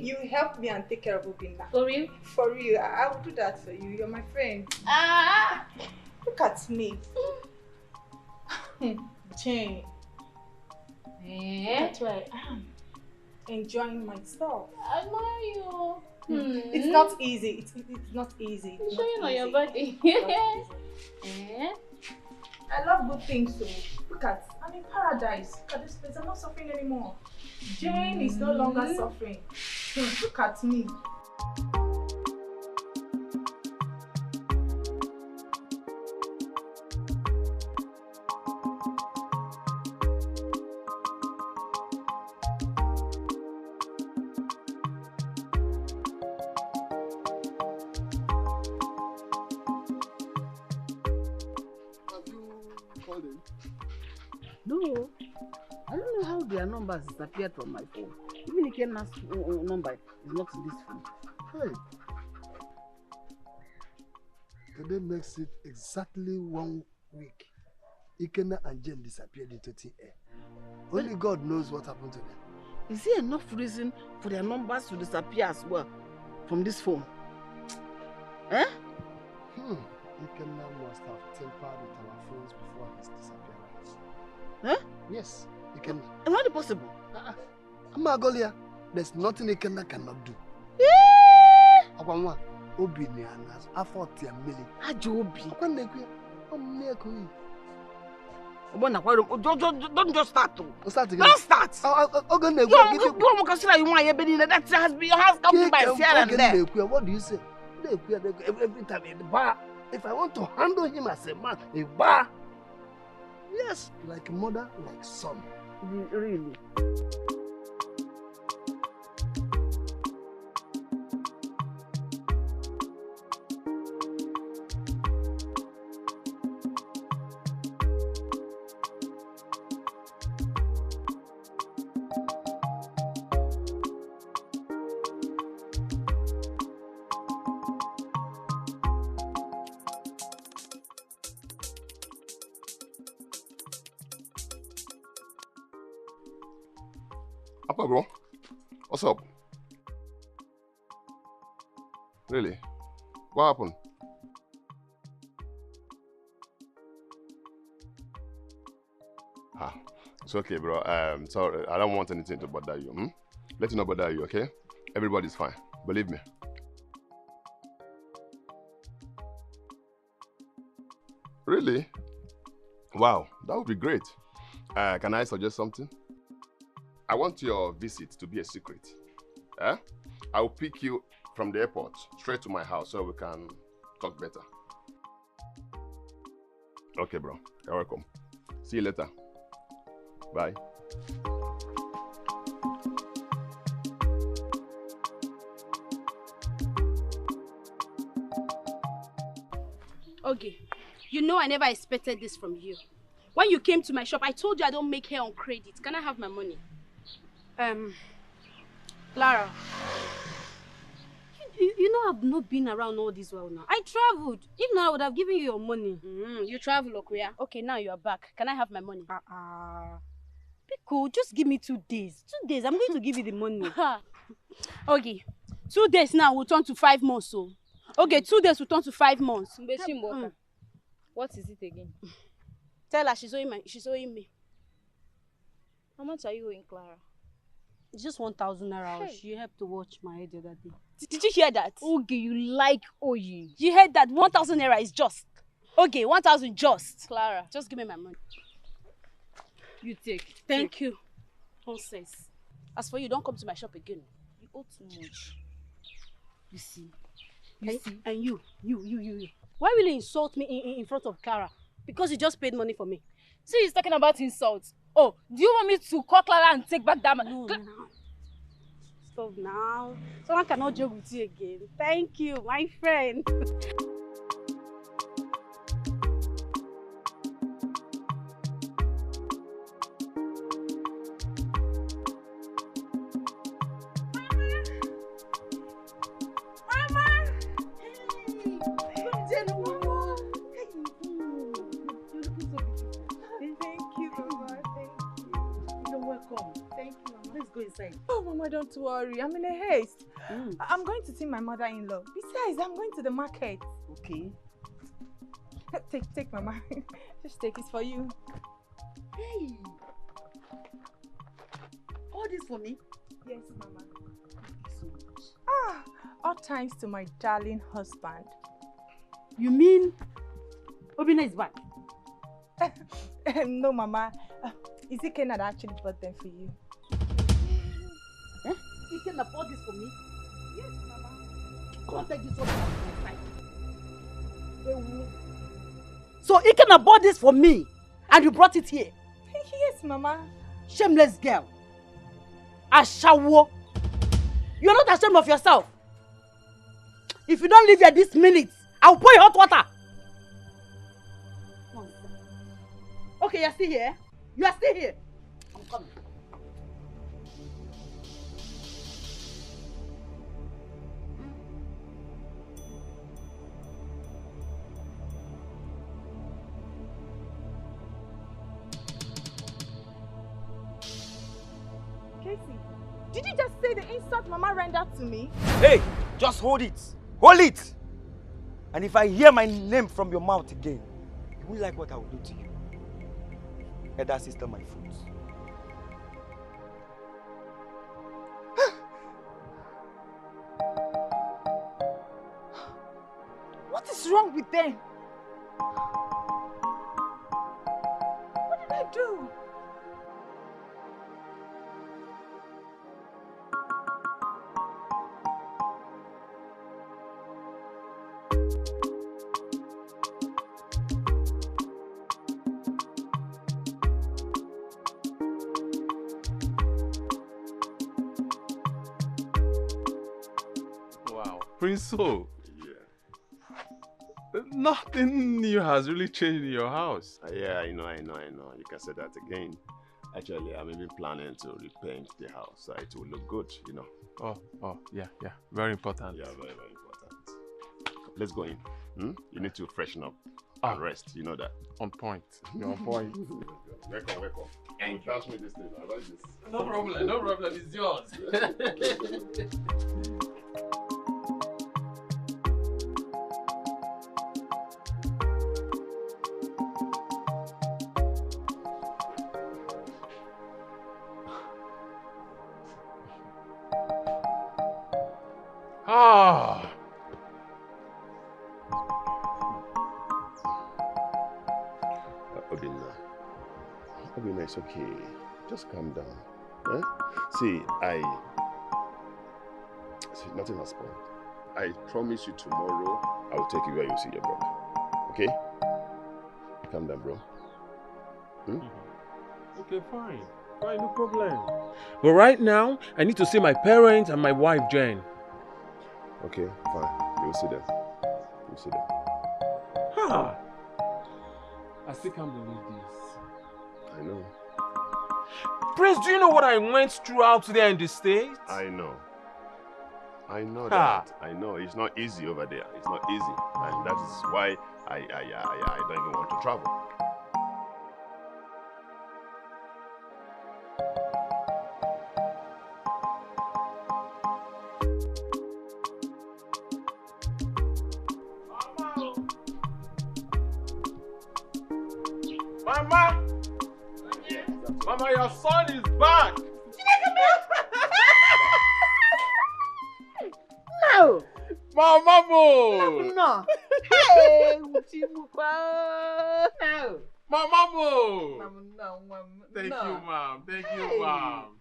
You help me and take care of Obina. For real? For real. I will do that for you. You're my friend. Look at me. Jane. That's right. I'm enjoying myself. I admire you. It's not easy. It's not easy. You're showing on your body. I love good things too. Look at, I'm in paradise. Look at this place. I'm not suffering anymore. Jane is no longer suffering. Look at me. No, I don't know how their numbers disappeared from my phone. Even Ikenna's number is not in this phone. Hey. Today makes it exactly 1 week. Ikenna and Jen disappeared into thin air. Only God knows what happened to them. Is there enough reason for their numbers to disappear as well from this phone? Eh? Ikenna must have tampered with our phones before his disappearance. Huh? Yes, Ikenna. And how is it possible? Amagolia, there's nothing Ikenna cannot do. Abamwa, Obi ni anas, afọti amili. Ajo Obi. Kwande kuya, omneko yi. Don't just start. Start again. Don't start. You consider you want that has come to my fear and there. What do you say? Every time in the bar, if I want to handle him as a man, a bar. Yes, like mother, like son. Really? Papa, bro, what's up? Really? What happened? It's okay, bro. Sorry, I don't want anything to bother you. Let it not bother you, okay? Everybody's fine. Believe me. Really? Wow, that would be great. Can I suggest something? I want your visit to be a secret. I'll pick you from the airport straight to my house so we can talk better. Okay, bro. You're welcome. See you later. Bye. Okay. You know I never expected this from you. When you came to my shop, I told you I don't make hair on credit. Can I have my money? Clara. You know I've not been around all this while now. I traveled. If not, I would have given you your money. You travel, Okuya. Okay, now you are back. Can I have my money? Be cool. Just give me 2 days. 2 days. I'm going to give you the money. Okay. 2 days now will turn to 5 months. So. Okay, 2 days will turn to 5 months. What is it again? Tell her she's owing me. How much are you owing Clara? It's just 1,000 naira. Hey. She helped to watch my head the other day. Did you hear that? Okay, you like owing. You heard that 1,000 naira is just. Okay, 1,000 just. Clara, just give me my money. You take. Thank you. Nonsense. As for you, don't come to my shop again. You owe too much. You see? And you. Why will you insult me in front of Clara? Because you just paid money for me. So he's talking about insults. Oh, do you want me to call Clara and take back that money? No. Stop now. Someone cannot joke with you again. Thank you, my friend. inside. Oh, Mama, don't worry. I'm in a haste. I'm going to see my mother-in-law. Besides, I'm going to the market. Okay. Take, Mama. Just take it for you. Hey! All this for me? Yes, Mama. Thank you so much. All thanks to my darling husband. You mean Obina is back? No, Mama. Is it Ken that actually bought them for you? Eh? He can afford this for me? Yes, Mama. Come take this one from my side. So he can afford this for me and you brought it here? Yes, Mama. Shameless girl. Ashawo. You're not ashamed of yourself. If you don't leave here this minute, I'll pour you hot water. Okay, you're still here? You are still here? I'm coming. Casey, did you just say the insult Mama rendered to me? Hey, just hold it. Hold it! And if I hear my name from your mouth again, you won't like what I will do to you. Elder sister, my foot. What is wrong with them? What did I do? Prince So. Nothing new has really changed in your house. Yeah, I know. You can say that again. Actually, I'm even planning to repaint the house so it will look good, you know. Oh, yeah. Very important. Yeah, very, very important. Let's go in. You need to freshen up and rest, you know that. On point. You're on point. Welcome. Thank you. Pass me this thing. I like this. No problem. It's yours. Obina, it's okay. Just calm down. Eh? See, nothing has spoiled. I promise you tomorrow, I will take you where you see your brother. Okay? Calm down, bro. Okay, fine, no problem. But right now, I need to see my parents and my wife, Jane. Okay, fine. You'll see them. I still can't believe this. I know. Prince, do you know what I went through out there in the States? I know that. I know. It's not easy over there. It's not easy. And that is why I don't even want to travel. Mama, your son is back! No! Mama! No! Hey! No! Mama! No. Thank you, Mom.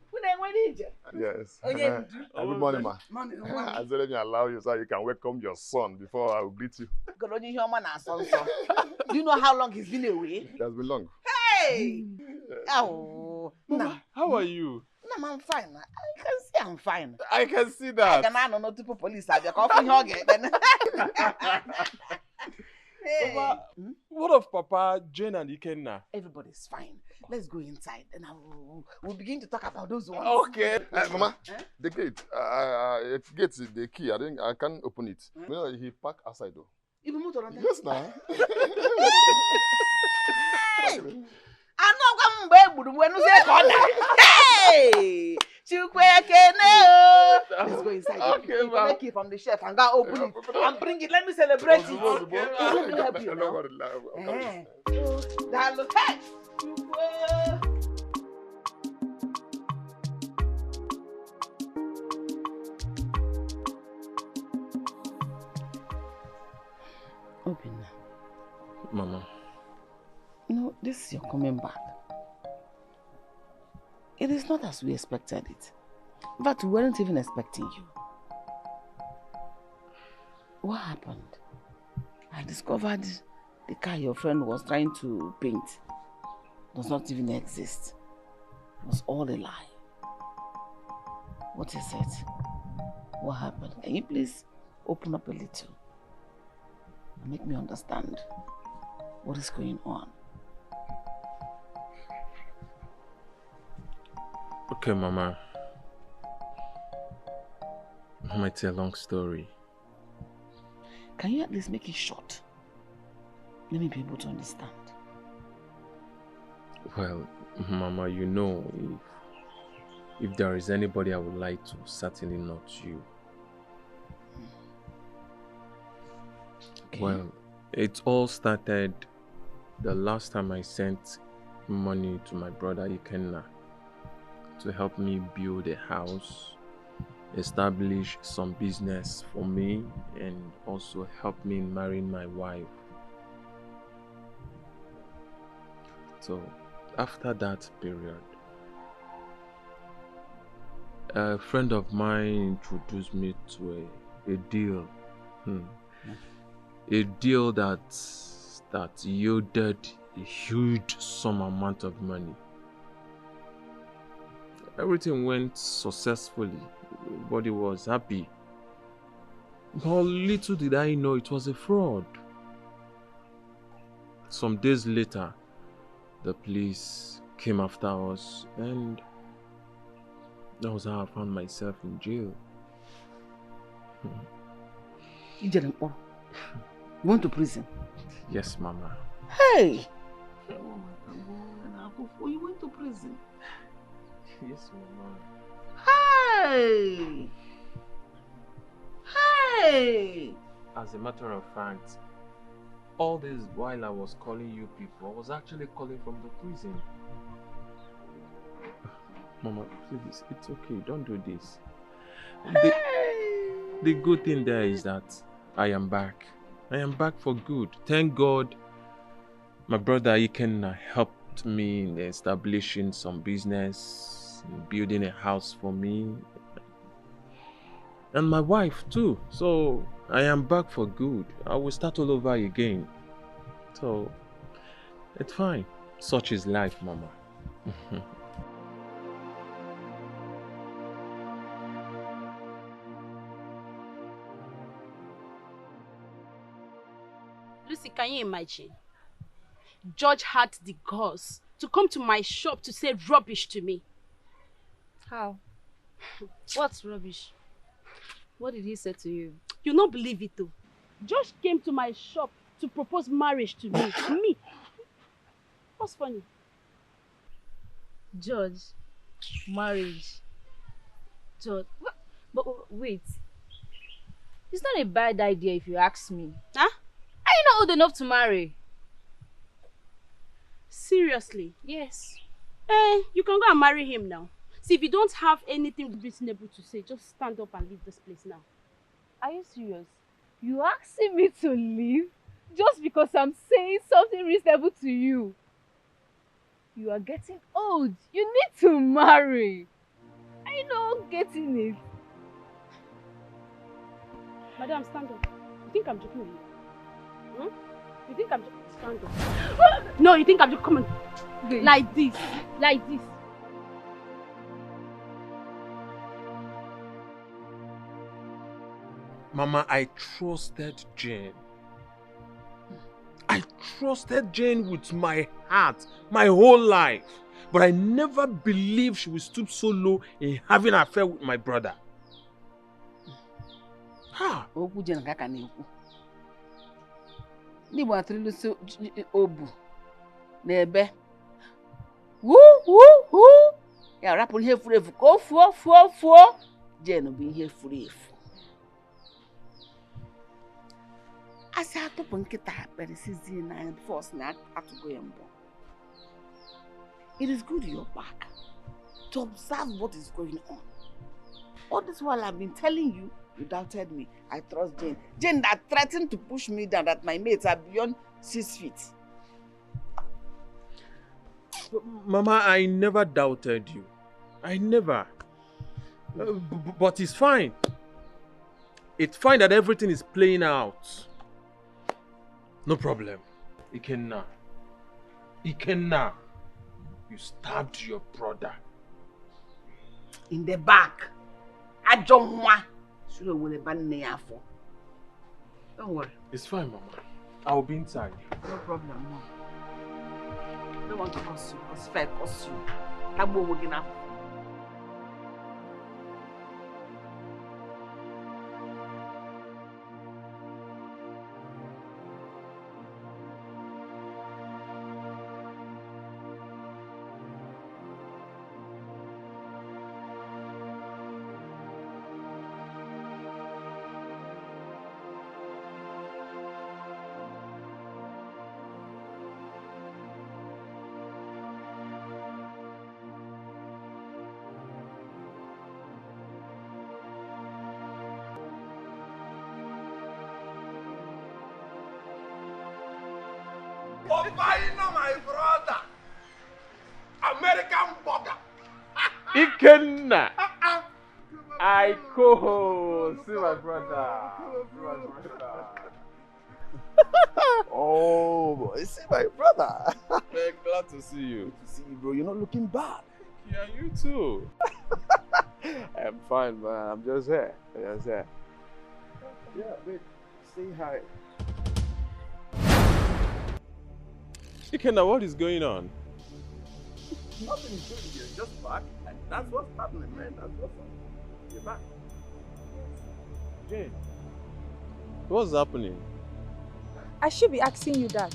Yes. Good morning, ma. I said, let me allow you so you can welcome your son before I will greet you. Do you know how long he's been away? It has been long. Hey! Oh, no. How are you? No, I'm fine. I can see I'm fine. I can see that. I don't know to police. I'll be coughing again. Hey. Papa, what of Papa, Jane and Ikenna? Everybody's fine. Let's go inside and we'll begin to talk about those ones. Okay. Mama, the gate. The key. I can't open it. You know, he parked outside though. Yes, now. Hey! Let's go inside. You can make it from the chef and go open it and bring it. Let me celebrate it. Let me help you now. Hey! Obinna. Mama. No, this is your coming back. It is not as we expected it. In fact, we weren't even expecting you. What happened? I discovered the car your friend was trying to paint does not even exist. It was all a lie. What is it? What happened? Can you please open up a little and make me understand what is going on? Okay, Mama. Mama, it's a long story. Can you at least make it short? Let me be able to understand. Well, Mama, you know, if there is anybody I would like to, certainly not you. Okay. Well, it all started the last time I sent money to my brother Ikenna to help me build a house, establish some business for me, and also help me in marrying my wife. So after that period, a friend of mine introduced me to a deal. A deal that yielded a huge sum amount of money. Everything went successfully. Everybody was happy. But little did I know it was a fraud. Some days later, the police came after us, and that was how I found myself in jail. You went to prison? Yes, Mama. Hey! You went to prison? Yes, Mama. Hey! Hey! As a matter of fact, all this while I was calling you people, I was actually calling from the prison. Mama, please, it's okay, don't do this. The good thing there is that I am back. I am back for good. Thank God my brother Ikenna helped me in establishing some business, building a house for me, and my wife too. So I am back for good. I will start all over again. So it's fine. Such is life, Mama. Lucy, can you imagine? George had the guts to come to my shop to say rubbish to me. How? What's rubbish? What did he say to you? You'll not believe it though. George came to my shop to propose marriage to me. Me. What's funny? George, marriage. George, but wait. It's not a bad idea if you ask me. Huh? Are you not old enough to marry? Seriously? Yes. You can go and marry him now. See, if you don't have anything reasonable to say, just stand up and leave this place now. Are you serious? You asking me to leave just because I'm saying something reasonable to you? You are getting old. You need to marry. Are you not getting it? Madam, stand up. You think I'm joking with you? You think I'm joking? Stand up. No, you think I'm joking? Come on. Wait. Like this. Like this. Mama, I trusted Jane. I trusted Jane with my heart, my whole life. But I never believed she would stoop so low in having an affair with my brother. Ha! Woo, woo, woo. Ya rapụ ihe furu efu ka o fuo. Jane bụ ihe furu efu. Asị atụpụ nkịta kpere sizie na force na atụgo ya mbọ. It is good you're back to observe what is going on. All this while I've been telling you, you doubted me. I trust Jane. Jane that threatened to push me down, that my mates are beyond 6 feet. Mama, I never doubted you. I never. But it's fine. It's fine that everything is playing out. No problem. Ikenna, you stabbed your brother. In the back. I don't want. Don't worry. It's fine, Mama. I'll be inside. No problem, Mom. I don't want to curse you, because if I curse you, I'm going to my brother. American burger. Ikenna. I see my brother. Oh boy, see my brother. Very glad to see you. Good to see you, bro. You're not looking bad. Yeah, you too. I'm fine, man. I'm just here. Yeah, babe. Say hi. Ikenna, what is going on? Nothing is going. You're just back, and that's what's happening, man. That's what's happening. You're back. Jane, what's happening? I should be asking you that.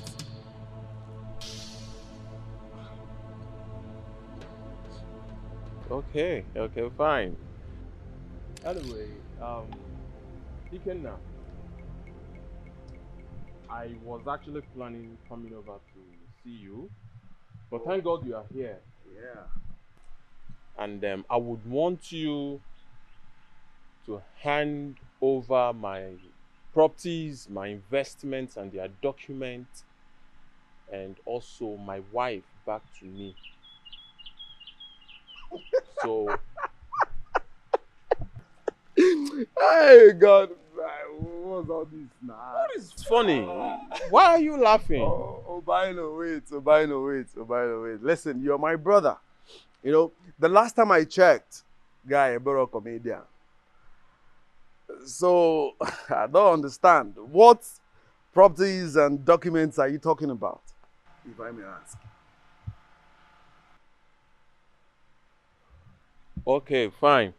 Okay, fine. Anyway, Ikenna, I was actually planning coming over to see you, but thank God you are here. Yeah. And I would want you to hand over my properties, my investments, and their documents, and also my wife back to me. So, hey God, what's all this now? What is funny? Why are you laughing? Wait. Listen, you're my brother. You know, the last time I checked, guy, a better comedian. So, I don't understand. What properties and documents are you talking about, if I may ask? Okay, fine.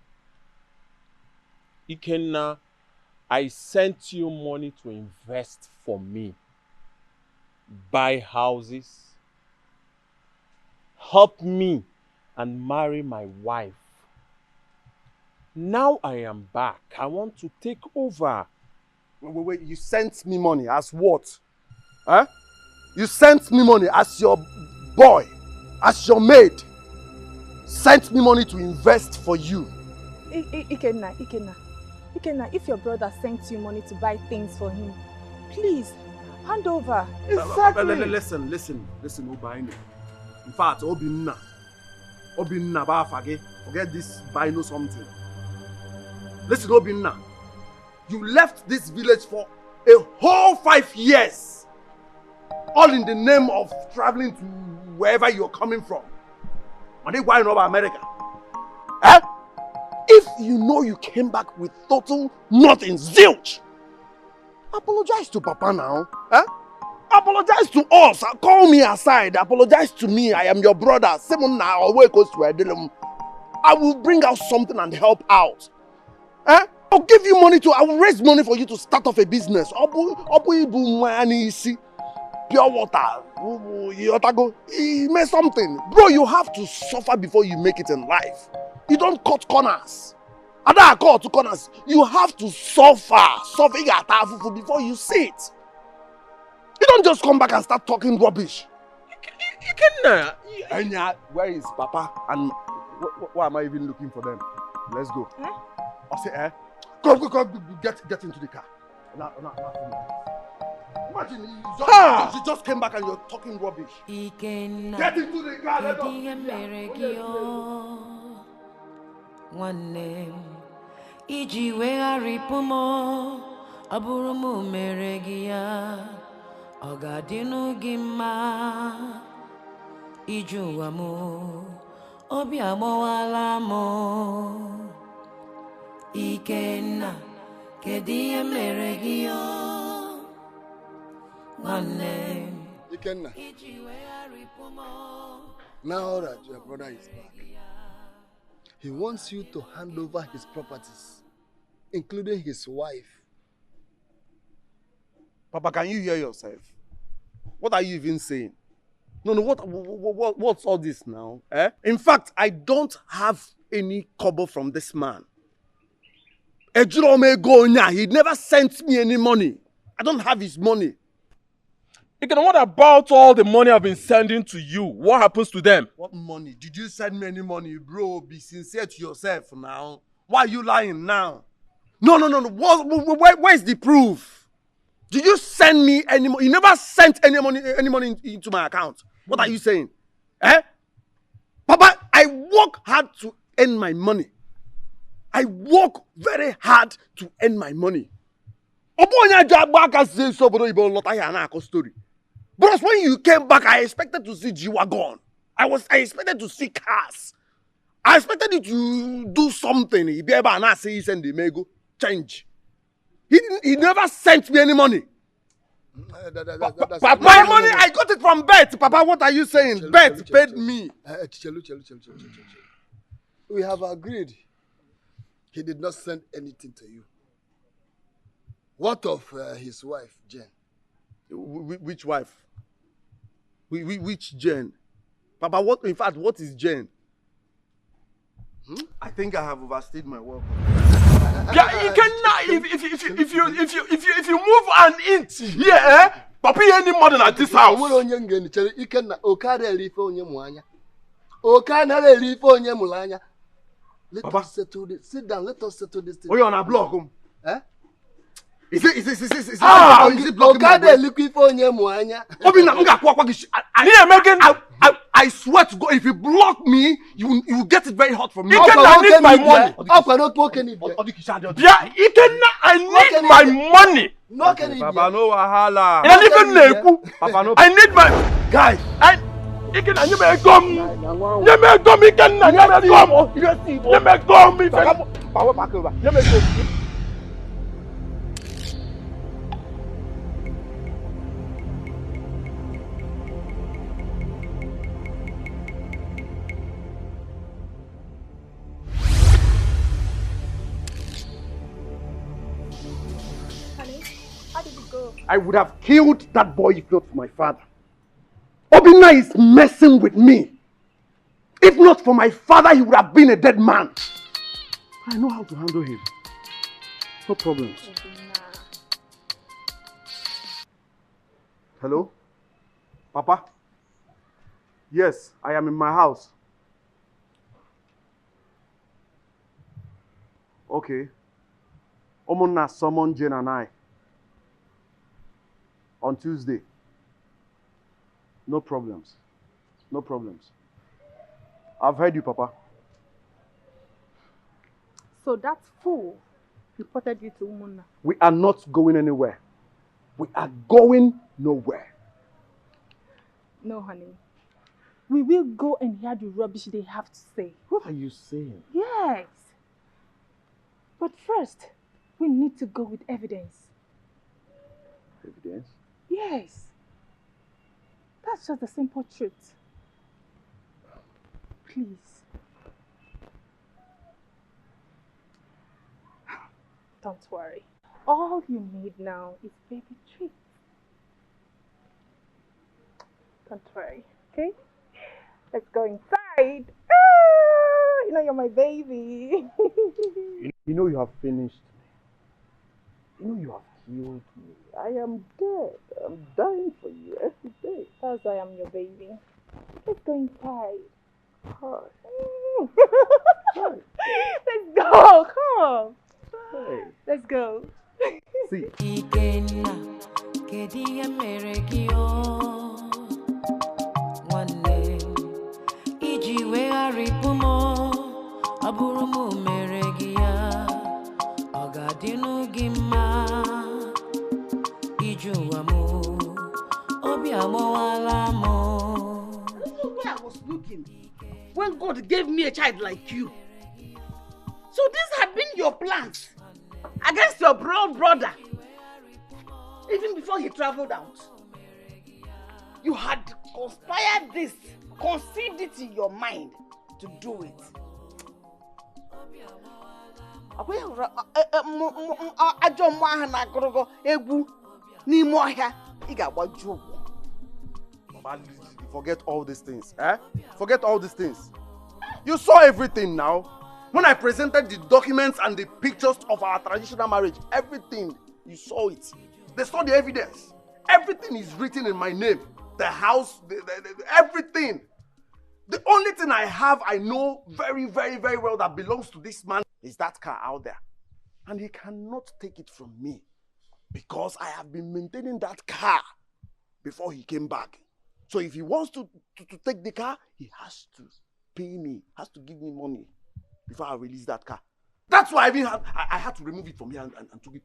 Ikenna, I sent you money to invest for me. Buy houses, help me, and marry my wife. Now I am back. I want to take over. Wait. You sent me money as what? Huh? You sent me money as your boy, as your maid. Sent me money to invest for you. Ikenna, if your brother sent you money to buy things for him, please, hand over. Exactly. Listen, Obaino. In fact, Obinna, forget this Bino something. Listen, Obinna, you left this village for a whole 5 years. All in the name of traveling to wherever you're coming from. And they going over America. Eh? If you know you came back with total nothing, zilch, apologize to Papa now. Eh? Apologize to us. Call me aside. Apologize to me. I am your brother. I will bring out something and help out. Eh? I'll give you money I will raise money for you to start off a business. pure water. He made something. Bro, you have to suffer before you make it in life. You don't cut corners. I don't cut to corners. You have to suffer. Suffer before you see it. You don't just come back and start talking rubbish. You can. Enya, where is Papa? And why am I even looking for them? Let's go. I'll say, go, get into the car. Now. Imagine you just came back and you're talking rubbish. Get into the car, let us. One name. Iji wegharipu mo, aburu mu mere gi ya. Ogadinu gi mma. Ijuwa mo, obi amowala mo. Ikenna, kedi ihe mere gi yo. One name. Ikenna, now that your brother is back, he wants you to hand over his properties, including his wife. Papa, can you hear yourself? What are you even saying? No, what's all this now? In fact, I don't have any kobo from this man. He never sent me any money. I don't have his money. Again, what about all the money I've been sending to you? What happens to them? What money? Did you send me any money, bro? Be sincere to yourself now. Why are you lying now? No. Where's the proof? Did you send me any money? You never sent any money into my account. What are you saying? Papa, I work hard to earn my money. I work very hard to earn my money. Story. But when you came back, I expected to see G-Wagon. I expected to see cars. I expected you to do something. He be able to say he send the Mego change. He never sent me any money. My money, I got it from Bet. Papa, what are you saying? Bet paid me. We have agreed. He did not send anything to you. What of his wife, Jen? Which wife? Which Jen? Papa, in fact, what is Jen? I think I have overstayed my welcome. Yeah, you cannot. If you move an inch here, Papa, you any more than at this house. Let us settle this. Sit down. Let us settle this thing. Oh, you're on a block, Is it looking for I swear to God, if you block me, you will get it very hot from me. I need my money. Yeah, I need my money. Papa, no wahala. I need my guys. I would have killed that boy if not for my father. Obinna is messing with me. If not for my father, he would have been a dead man. I know how to handle him. No problems. Hello? Papa? Yes, I am in my house. Okay. Omunna summoned Jane and I on Tuesday. No problems. No problems. I've heard you, Papa. So that fool reported you to Umunna. We are not going anywhere. We are going nowhere. No, honey. We will go and hear the rubbish they have to say. What are you saying? Yes. But first, we need to go with evidence. Evidence? Yes. That's just the simple truth. Please. Don't worry. All you need now is baby treats. Don't worry, okay? Let's go inside. Ah, you know you're my baby. You know you have finished me. You know you have killed me. I am dead. I'm dying for you every day. That's why I'm your baby. Let's go inside. Hi. Let's go. Come on. Hey. Let's go. See. I was looking when God gave me a child like you. So this had been your plans against your brother. Even before he traveled out. You had conspired this, conceived it in your mind to do it. Forget all these things, eh? Forget all these things. You saw everything now. When I presented the documents and the pictures of our traditional marriage, everything, you saw it. They saw the evidence. Everything is written in my name. The house, everything. The only thing I know very, very, very well that belongs to this man is that car out there. And he cannot take it from me because I have been maintaining that car before he came back. So if he wants to take the car, he has to pay me, has to give me money before I release that car. That's why I had to remove it from here and took it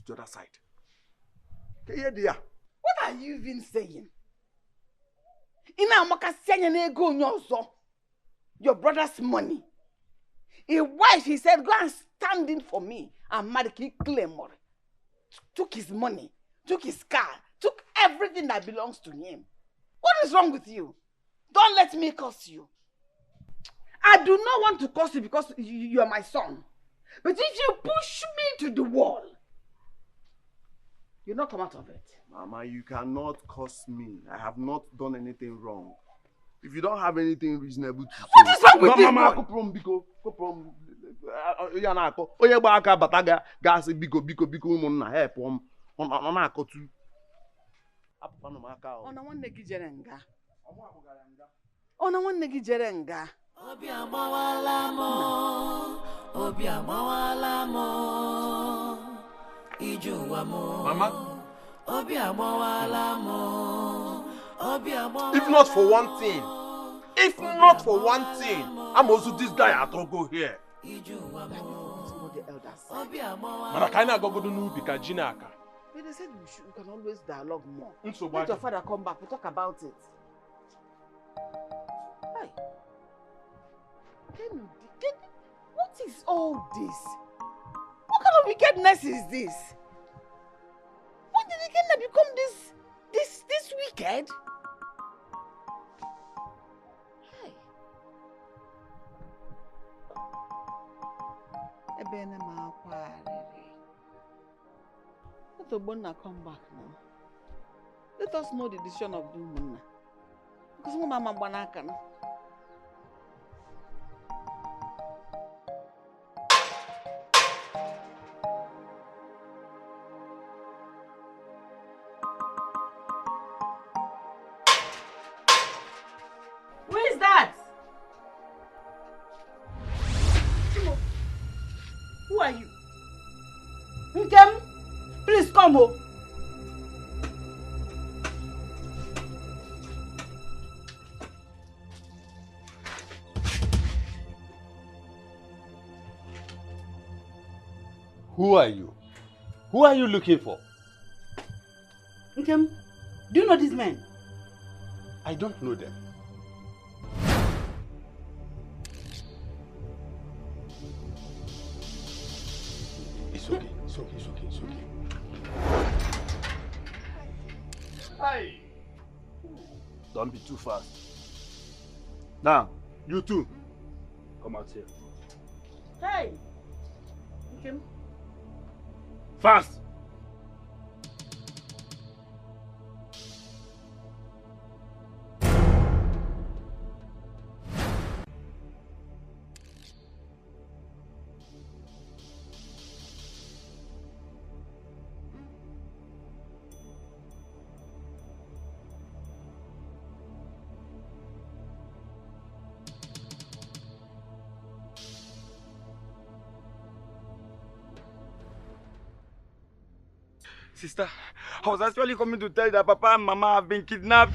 to the other side. Okay, yeah, dear. What are you even saying? Your brother's money. A wife, he said, go and stand in for me. And Mariki Claymore took his money, took his car, took everything that belongs to him. What is wrong with you? Don't let me curse you. I do not want to curse you because you are my son. But if you push me to the wall, you'll not come out of it. Mama, you cannot curse me. I have not done anything wrong. If you don't have anything reasonable to say... What is wrong with you? Mama, Mama. If not for one thing, I'm also this guy at Togo here. But I can't go to Nubika Jinaka. But they said we can always dialogue more. Let your father come back, we'll talk about it. Hi. What is all this? What kind of wickedness is this? When did Ikenna become this wicked? Hey. Let Obonna come back now. Let us know the decision of the woman. Because Mama Banaka. Who is that? Who are you? Nkem, please come home. Who are you? Who are you looking for? Nkem, do you know these men? I don't know them. It's okay, it's okay, it's okay, it's okay. Hey! Don't be too fast. Now, you two, come out here. Hey! Nkem. Fast! Sister, I was actually coming to tell you that Papa and Mama have been kidnapped.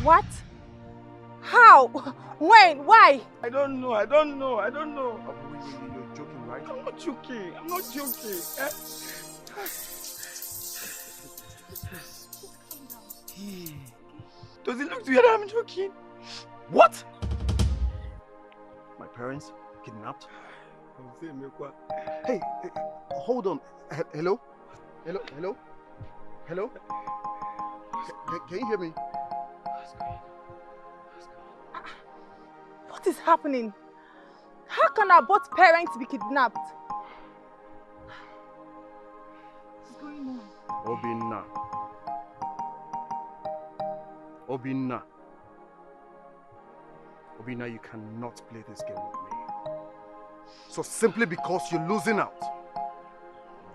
What? How? When? Why? I don't know. Wait, you're joking, right? I'm not joking. Eh? Does it look to you that I'm joking? What? My parents kidnapped? Hey, hold on. Hello? Hello? Can you hear me? What is happening? How can our both parents be kidnapped? What's going on? Obinna, you cannot play this game with me. So simply because you're losing out,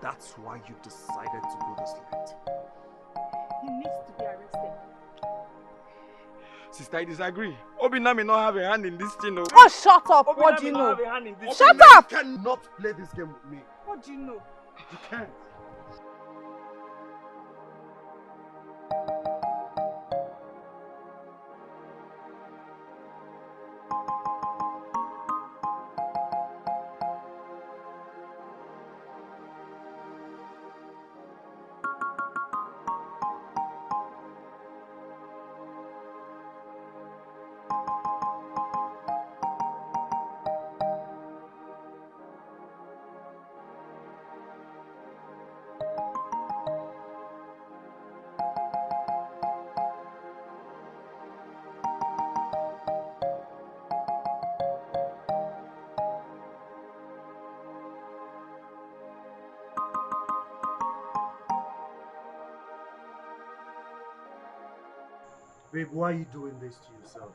that's why you decided to go this late. He needs to be arrested. Sister, I disagree. Obinna may not have a hand in this thing. Oh, shut up. What do you know? Shut up! You cannot play this game with me. What do you know? You can't. Babe, why are you doing this to yourself?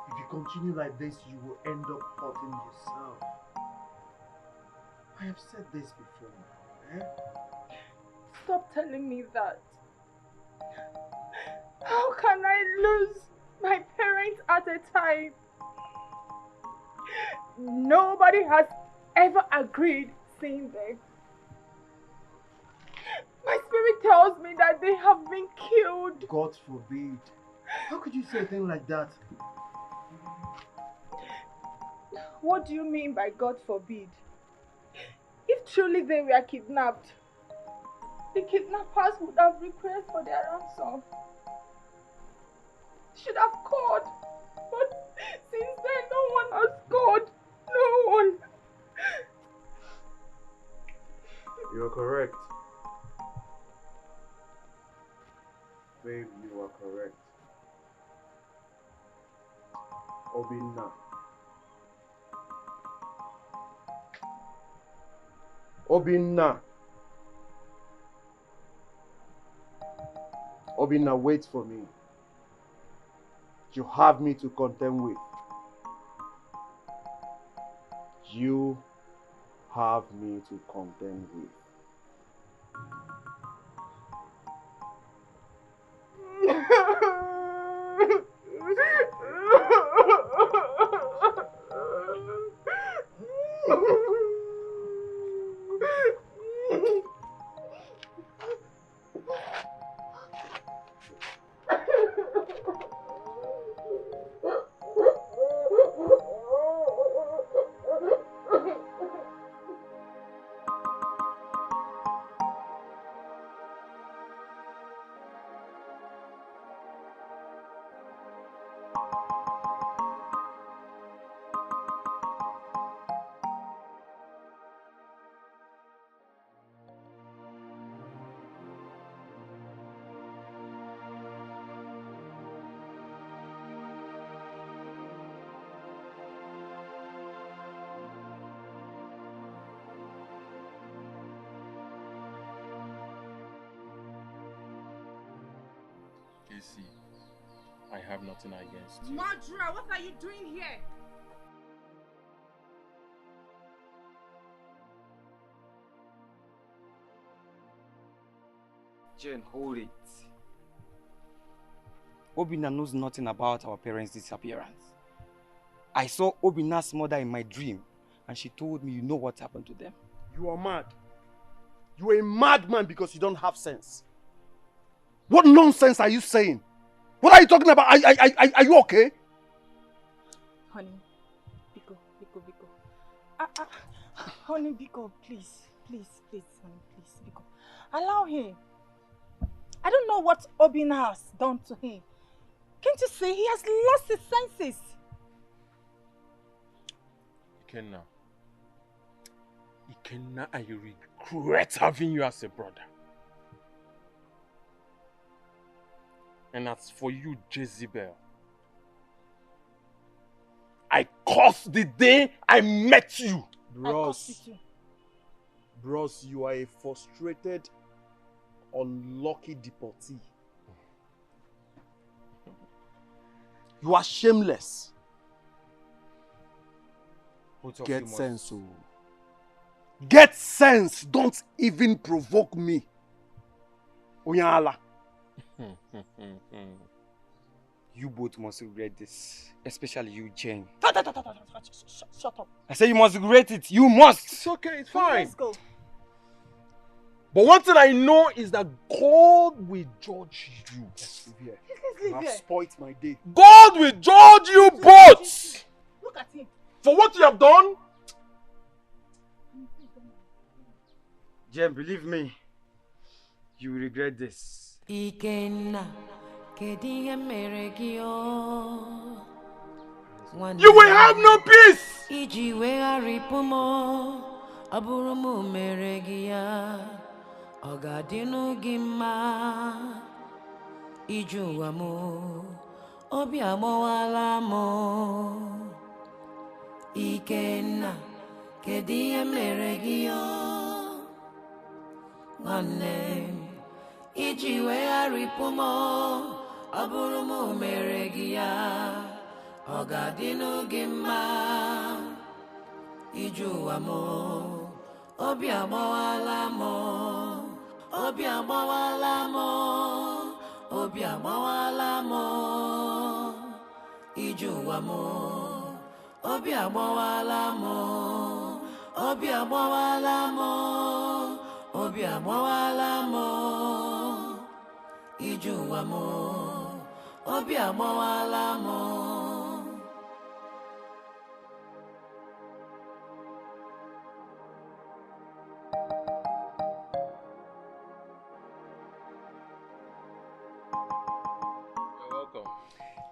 If you continue like this, you will end up hurting yourself. I have said this before. Stop telling me that. How can I lose my parents at a time? Nobody has ever agreed seeing them. My spirit tells me that they have been killed. God forbid. How could you say a thing like that? What do you mean by God forbid? If truly they were kidnapped, the kidnappers would have requested for their ransom. Should have called. But since then, no one has called. No one. You are correct. Babe, you are correct. Obinna. Obinna, wait for me. You have me to contend with. You have me to contend with. Casey, I have nothing against you. Madra, what are you doing here? Jane, hold it. Obinna knows nothing about our parents' disappearance. I saw Obinna's mother in my dream, and she told me you know what happened to them. You are mad. You're a madman because you don't have sense. What nonsense are you saying? What are you talking about? Are you okay? Honey, Biko. Honey, Biko, please, honey, please, Biko. Allow him. I don't know what Obina has done to him. Can't you see? He has lost his senses. Ikenna, I regret having you as a brother. And as for you, Jezebel, I cursed the day I met you. Bros, you are a frustrated, unlucky deportee. You are shameless. Get sense, oh. Get sense. Don't even provoke me. Oyala. You both must regret this. Especially you, Jane. Shut up. I say you must regret it. You must. It's okay, it's fine. Let's go. But one thing I know is that God will judge you. Let's You leave have here. spoiled my day. God will judge you both Look at him. for what you have done. Jem, believe me, you will regret this. Ikenna, kediye meregio. You will have no peace. Iji wegharịpụmo, aburumu meregia. Ogadinu gimma, ijuwamo, obi amowala mo. Ikenna, kediye meregio. Nwanne, iji wegharịpụmo, aburumu meregia. Ogadinu gimma, ijuwamo, obi amowala mo, obi amowala mo, obi amowala mo, ijuwamo, obi amowala mo, obi amowala mo, obi amowala mo, ijuwamo, obi amowala mo. You're welcome.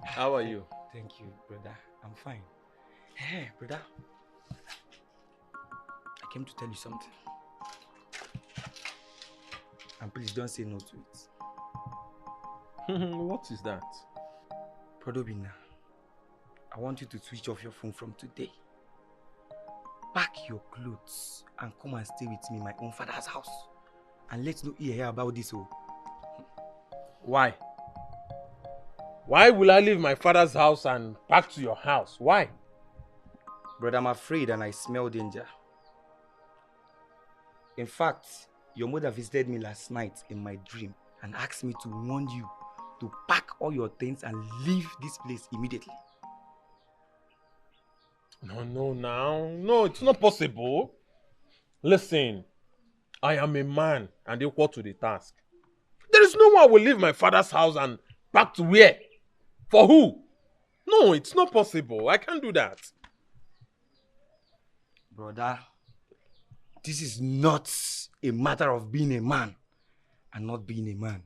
How are you? Thank you, brother. I'm fine. Hey, brother. I came to tell you something. And please don't say no to it. What is that? Podobina, I want you to switch off your phone from today. Pack your clothes and come and stay with me in my own father's house. And let's no hear about this. Oh. Why? Why will I leave my father's house and back to your house? Why? Brother, I'm afraid and I smell danger. In fact, your mother visited me last night in my dream and asked me to warn you to pack all your things and leave this place immediately. No, it's not possible. Listen, I am a man and equal to the task. There is no one who will leave my father's house and back to where? For who? No, it's not possible. I can't do that. Brother, this is not a matter of being a man and not being a man.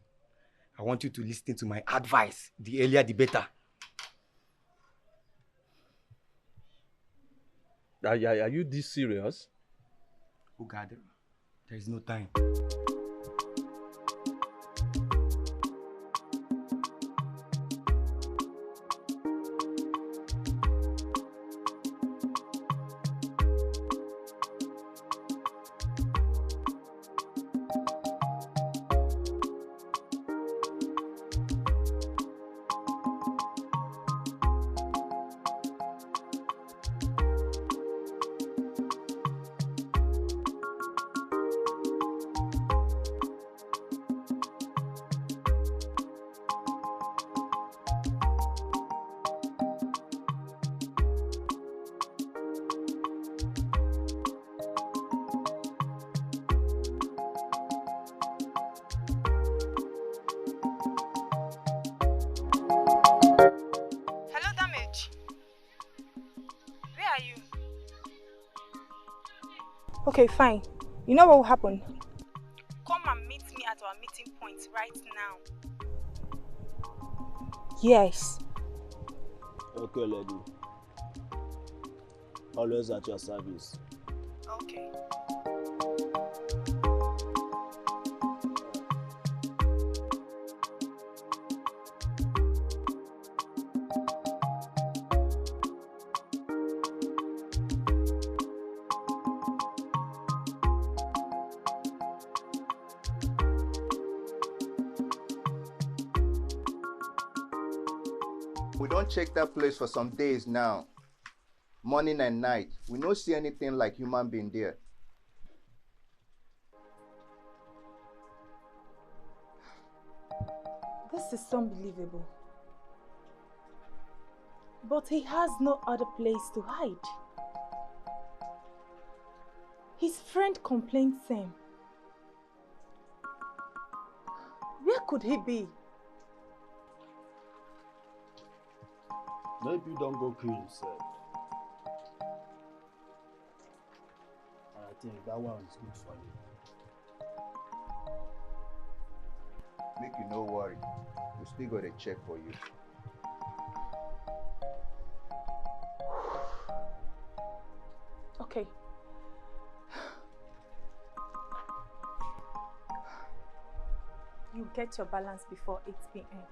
I want you to listen to my advice. The earlier, the better. Are you this serious? Oh God, there is no time. you? Okay, fine. You know what will happen? Come and meet me at our meeting point right now. Yes. Okay, lady. Always at your service. Okay. We don't check that place for some days now. Morning and night. We don't see anything like human being there. This is unbelievable. But he has no other place to hide. His friend complained same. Where could he be? Maybe you don't go kill yourself. I think that one is good for you. Make you no worry. We still got a check for you. Okay. You get your balance before 8 p.m.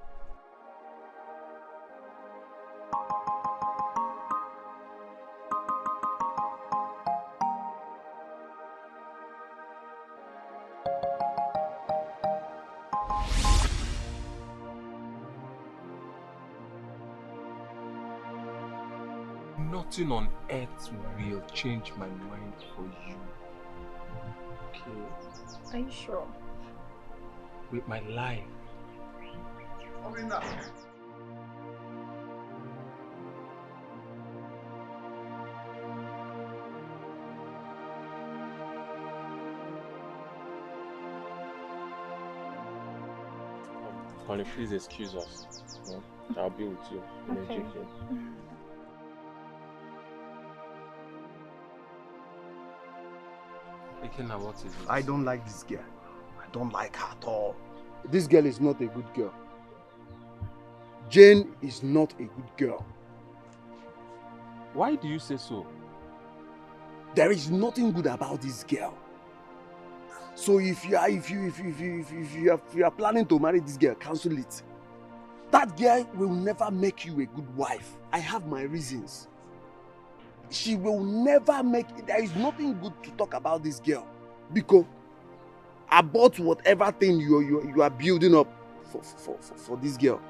Nothing on earth will change my mind for you. Okay? Are you sure? With my life. Connie, please excuse us. No, I'll be with you immediately. Okay. Ikenna, what is it? I don't like this girl. I don't like her at all. This girl is not a good girl. Jane is not a good girl. Why do you say so? There is nothing good about this girl. So if you are planning to marry this girl, cancel it. That girl will never make you a good wife. I have my reasons. She will never make it. There is nothing good to talk about this girl. Because about whatever thing you are building up for this girl.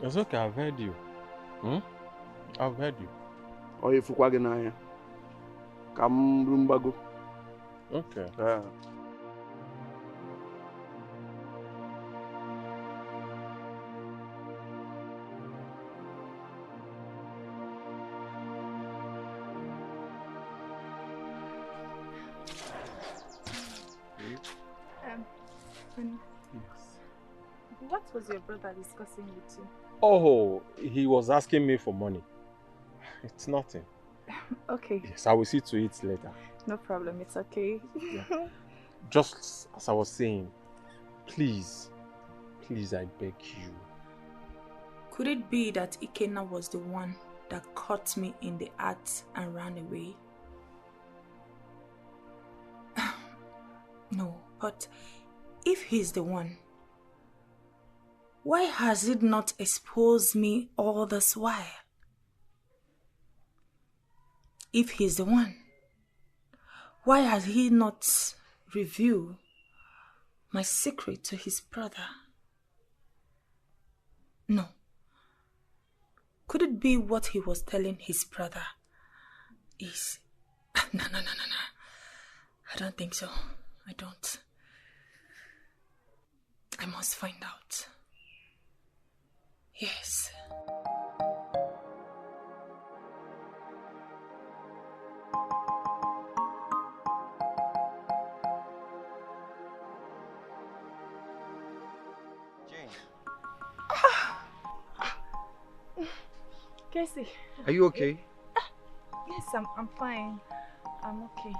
It's okay, I've heard you. I've heard you. Oh, if you are come okay. What was your brother discussing with you? Oh, he was asking me for money. It's nothing. Okay. Yes, I will see to it later. No problem, it's okay. Yeah. Just as I was saying, please, I beg you. Could it be that Ikenna was the one that caught me in the act and ran away? No, but if he's the one, why has it not exposed me all this while? If he's the one, why has he not revealed my secret to his brother? No. Could it be what he was telling his brother is... No. I don't think so. I don't. I must find out. Yes. Casey. Are you okay? Yes, I'm fine. I'm okay.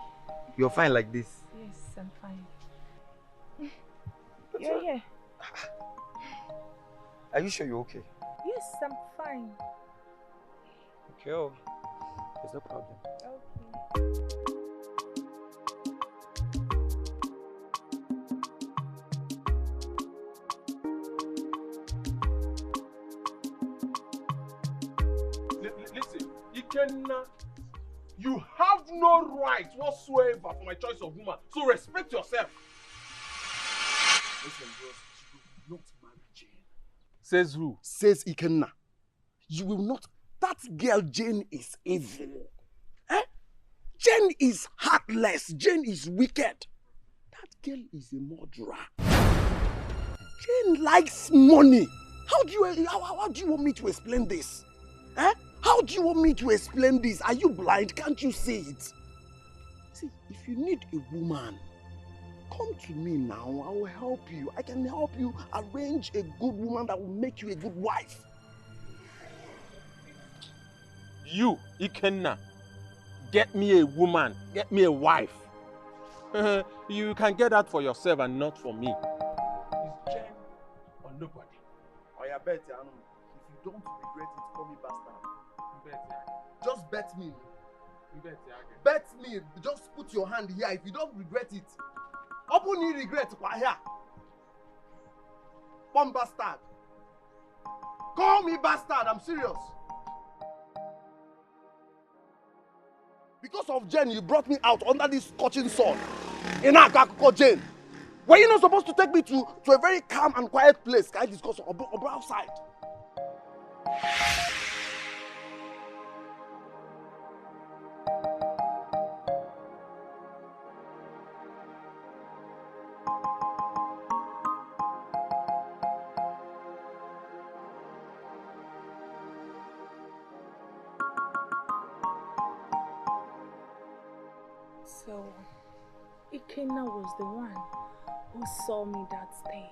You're fine like this? Yes, I'm fine. You're here. Are you sure you're okay? Yes, I'm fine. Okay, oh, there's no problem. Listen, Ikenna, you have no right whatsoever for my choice of woman, so respect yourself. Listen, bros, you will not marry Jane. Says who? Says Ikenna. You will not. That girl Jane is evil. Eh? Jane is heartless. Jane is wicked. That girl is a murderer. Jane likes money. How do you want me to explain this? Eh? How do you want me to explain this? Are you blind? Can't you see it? See, if you need a woman, come to me now. I will help you. I can help you arrange a good woman that will make you a good wife. You, Ikenna, get me a woman, get me a wife. You can get that for yourself and not for me. It's Jen or nobody. Oh, yeah, bet, If you don't regret it, call me bastard. Just bet me. Bet me. Just put your hand here. If you don't regret it, open your regret. Here. One bastard. Call me bastard. I'm serious. Because of Jen, you brought me out under this scorching sun. In Akako Jen. Were you not supposed to take me to a very calm and quiet place? Can I discuss or outside? So, Ikenna was the one who saw me that day.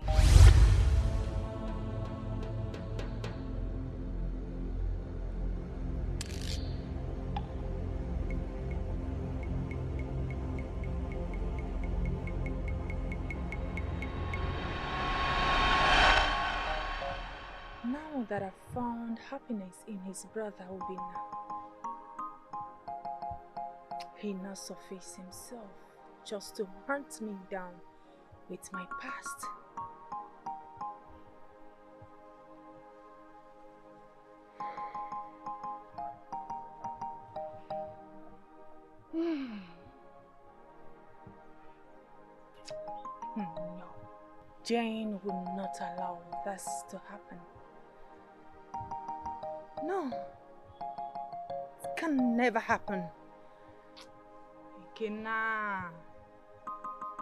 Now that I've found happiness in his brother Obina, he now surfaced himself just to hunt me down with my past. No, Jane will not allow this to happen. No, it can never happen. Ikenna,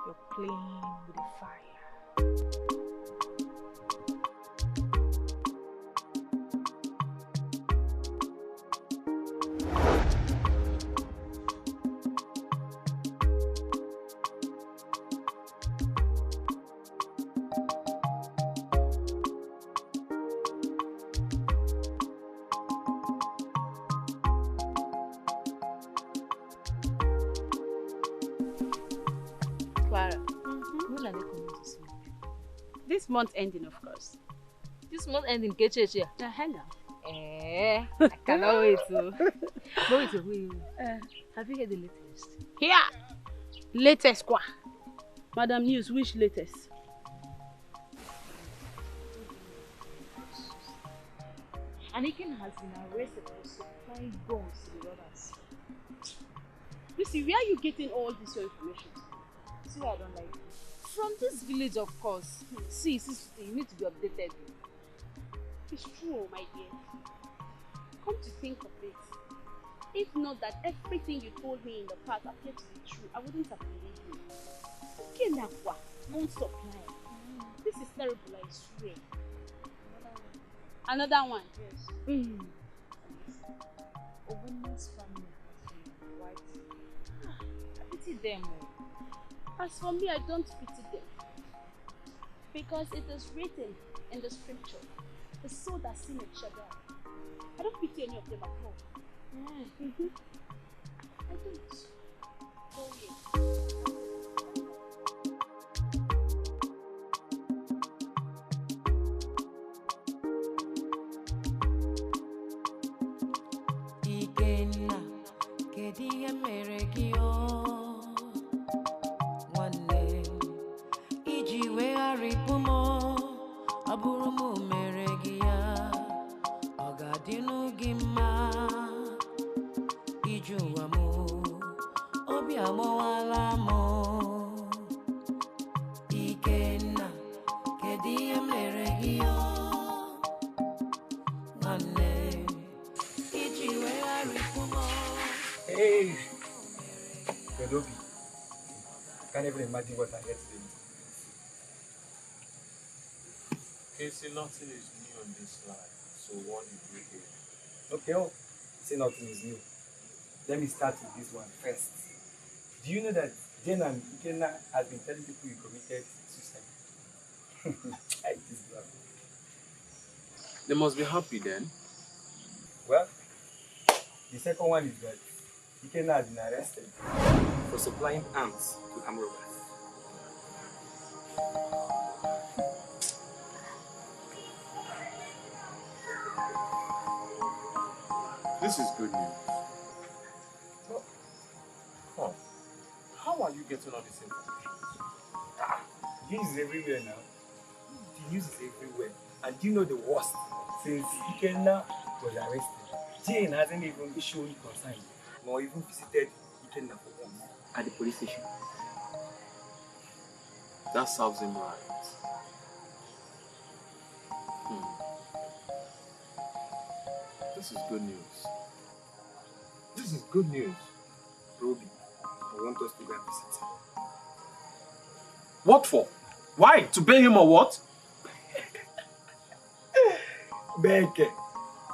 you're playing with the fire. This month ending, of course. This month ending, get you. Hello. I cannot wait to. Wait. Have you heard the latest? Here. Latest quoi? Madam News, which latest? Aniken has been arrested for supplying guns to the robbers. Lucy, where are you getting all this your information? See why I don't like it. From this village, of course. See, you need to be updated. It's true, my dear. Come to think of it, if not that everything you told me in the past appeared to be true, I wouldn't have believed you. Kenakwa, won't supply. This is terrible, I swear. Another one? Yes. Obina's family has been quite. I pity them. As for me, I don't pity them. Because it is written in the scripture, the soul that sinneth shall die. I don't pity any of them at all. Mm-hmm. I don't. Go Ikenna, kedu ihe mere gị o? Nwanne, iji wegharịpụ m, ọ bụrụ m mere gị ya, ọ ga-adịnụ gị mma. Iju ụwa m, obi agbawala m. Ikenna, kedu ihe mere gị o? Nwanne, iji wegharịpụ m. Hey, Pedobi, can't even imagine what I had to say. Casey, nothing is new in this life. So what did you hear? Okay, oh, say nothing is new. Let me start with this one first. Do you know that Jane and Ikenna has been telling people you committed suicide? I hate this girl. They must be happy then. Well, the second one is that Ikenna has been arrested for supplying arms to armed robbers. This is good news. But, how are you getting all this information? News is everywhere now. The news is everywhere. And do you know the worst? Since Ikenna was arrested, Jane hasn't even shown concern nor even visited Ikenna for once at the police station. That serves him right. This is good news. This is good news. Ruby, I want us to go and visit him. What for? Why? To pay him or what? Beke,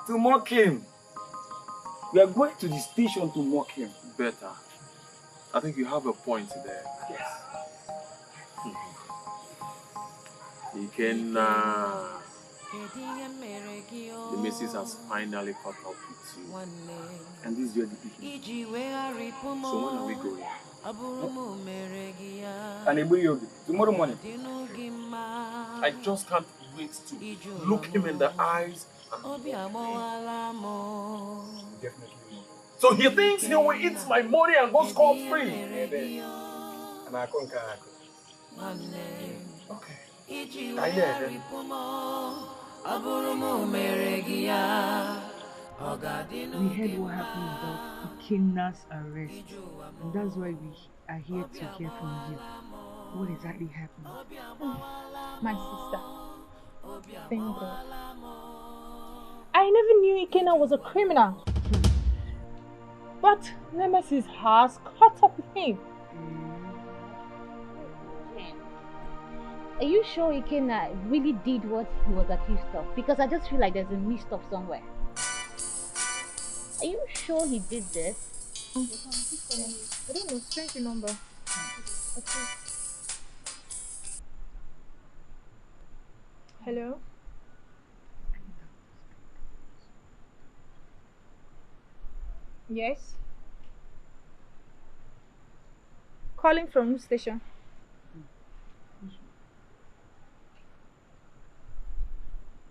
to mock him. We are going to the station to mock him. Better. I think you have a point there. Yes. Ikenna. The missus has finally caught up with you. And this is your beginning. So when are we going? Tomorrow morning. I just can't wait to look him in the eyes and Definitely not. so he thinks he will eat my money and go scot-free. Okay. We heard what happened about Ikenna's arrest, and that's why we are here to hear from you. What exactly happened? My sister. Thank God. I never knew Ikenna was a criminal. But Nemesis has caught up with him. Are you sure Ikenna really did what he was accused of? Because I just feel like there's a mix-up somewhere. Are you sure he did this? I don't know, strange number. Okay. Hello? Yes? Calling from which station?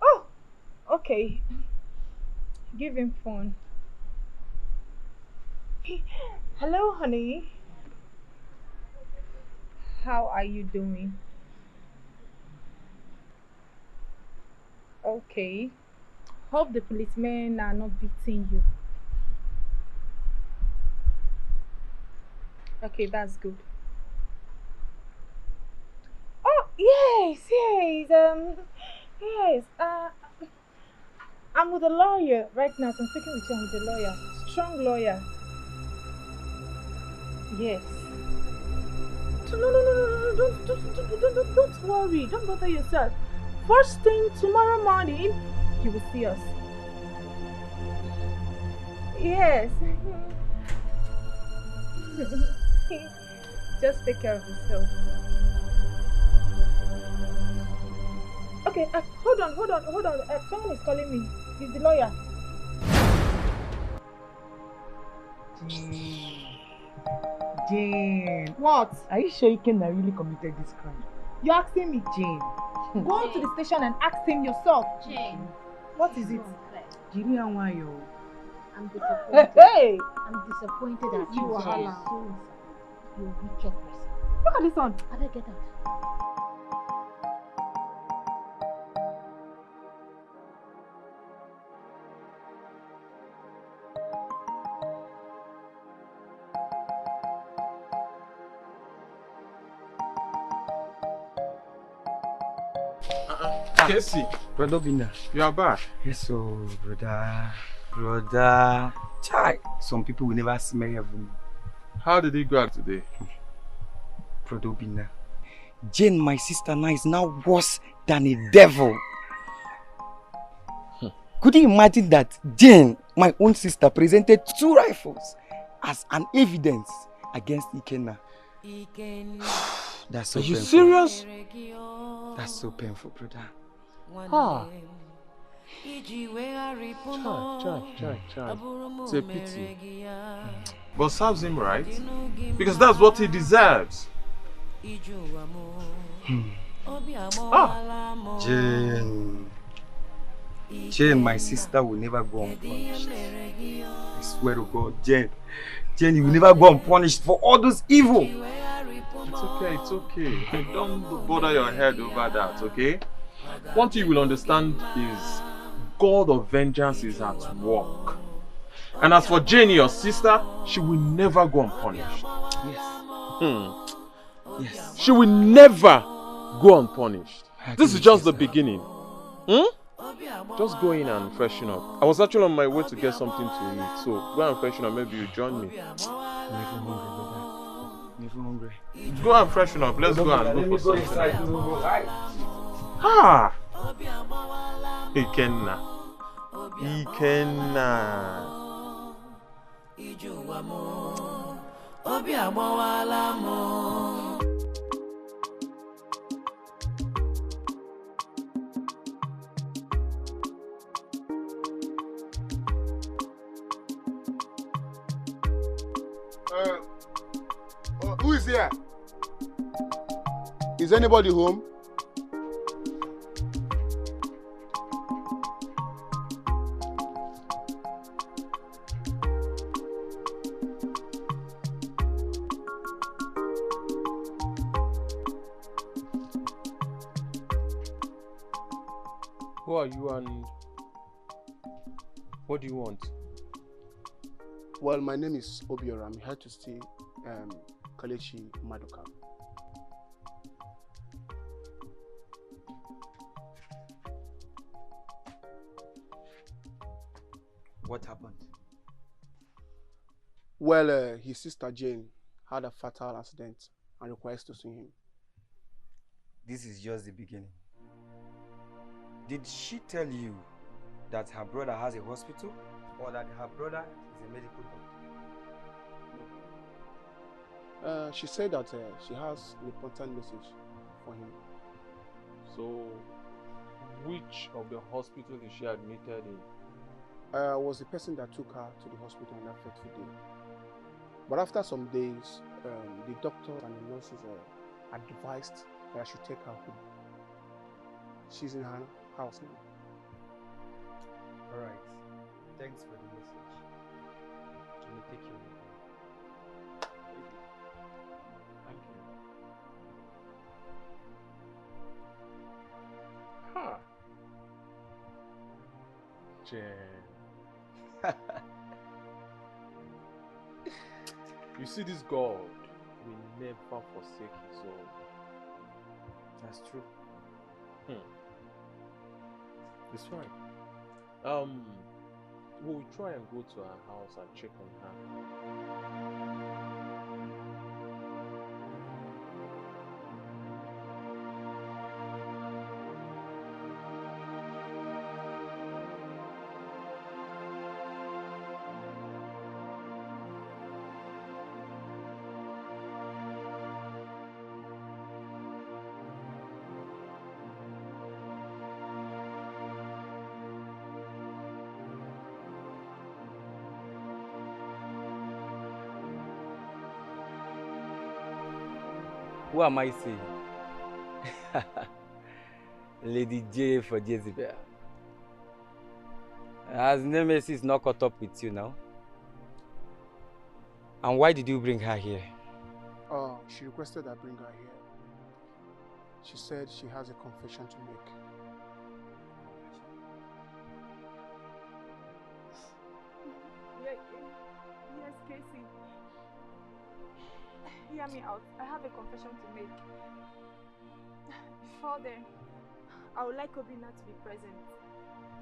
Oh! Okay. Give him phone. Hello, honey. How are you doing? Okay. Hope the policemen are not beating you. Okay, that's good. Oh, yes. Yes. I'm with a lawyer right now. So I'm speaking with you. I'm with a lawyer. Strong lawyer. Yes. No. Don't worry. Don't bother yourself. First thing tomorrow morning, you will see us. Yes. Just take care of yourself. Okay, hold on. Someone is calling me. He's the lawyer. Jane. What? Are you sure Ikenna really committed this crime? You're asking me? Jane. Go to the station and ask him yourself. Jane. What is it? Jiri and Wayo. I'm disappointed. Hey! I'm disappointed at You you. are Jane. Hala. You're a wicked person. Look at this one. I better get out. Casey. Brother Bina. You are back. Yes, so brother. Chai. Some people will never smell heaven. How did it go out today? Brother Bina. Jane, my sister, now is now worse than a devil. Could you imagine that Jane, my own sister, presented 2 rifles as an evidence against Ikenna? That's so Are you painful. serious? That's so painful, brother. Ah. Chai. It's a pity. But serves him right. Because that's what he deserves. Ah. Jane, my sister, will never go unpunished. I swear to God, Jane, you will never go unpunished for all those evil. It's okay. Don't bother your head over that, okay? One thing you will understand is God of vengeance is at work. And as for Jane, your sister, she will never go unpunished. Yes. Yes. She will never go unpunished. This is just the beginning. Just go in and freshen up. I was actually on my way to get something to eat, so go and freshen up. Maybe you join me. Never hungry. Go and freshen up. Let's go and go for something. Ha! Ikenna. Who is here? Is anybody home? Who are you and what do you want? Well, my name is Obiora. I'm here to see Kalechi Maduka. What happened? Well, his sister Jane had a fatal accident and requires to see him. This is just the beginning. Did she tell you that her brother has a hospital or that her brother is a medical doctor? She said that she has an important message for him. So, which of the hospitals is she admitted in? Was the person that took her to the hospital on that fateful day. But after some days, the doctor and the nurses advised that I should take her home. She's in her house now. Alright. Thanks for the message. Let me take you. Thank you. Huh. Jen. You see, this God will never forsake his own. That's true. It's fine. We'll try and go to her house and check on her. Who am I saying? Lady J for Jezebel. Has Nemesis not caught up with you now? And why did you bring her here? She requested I bring her here. She said she has a confession to make. Yes, Casey. Hear me out. I have a confession to make. Before then, I would like Obina to be present.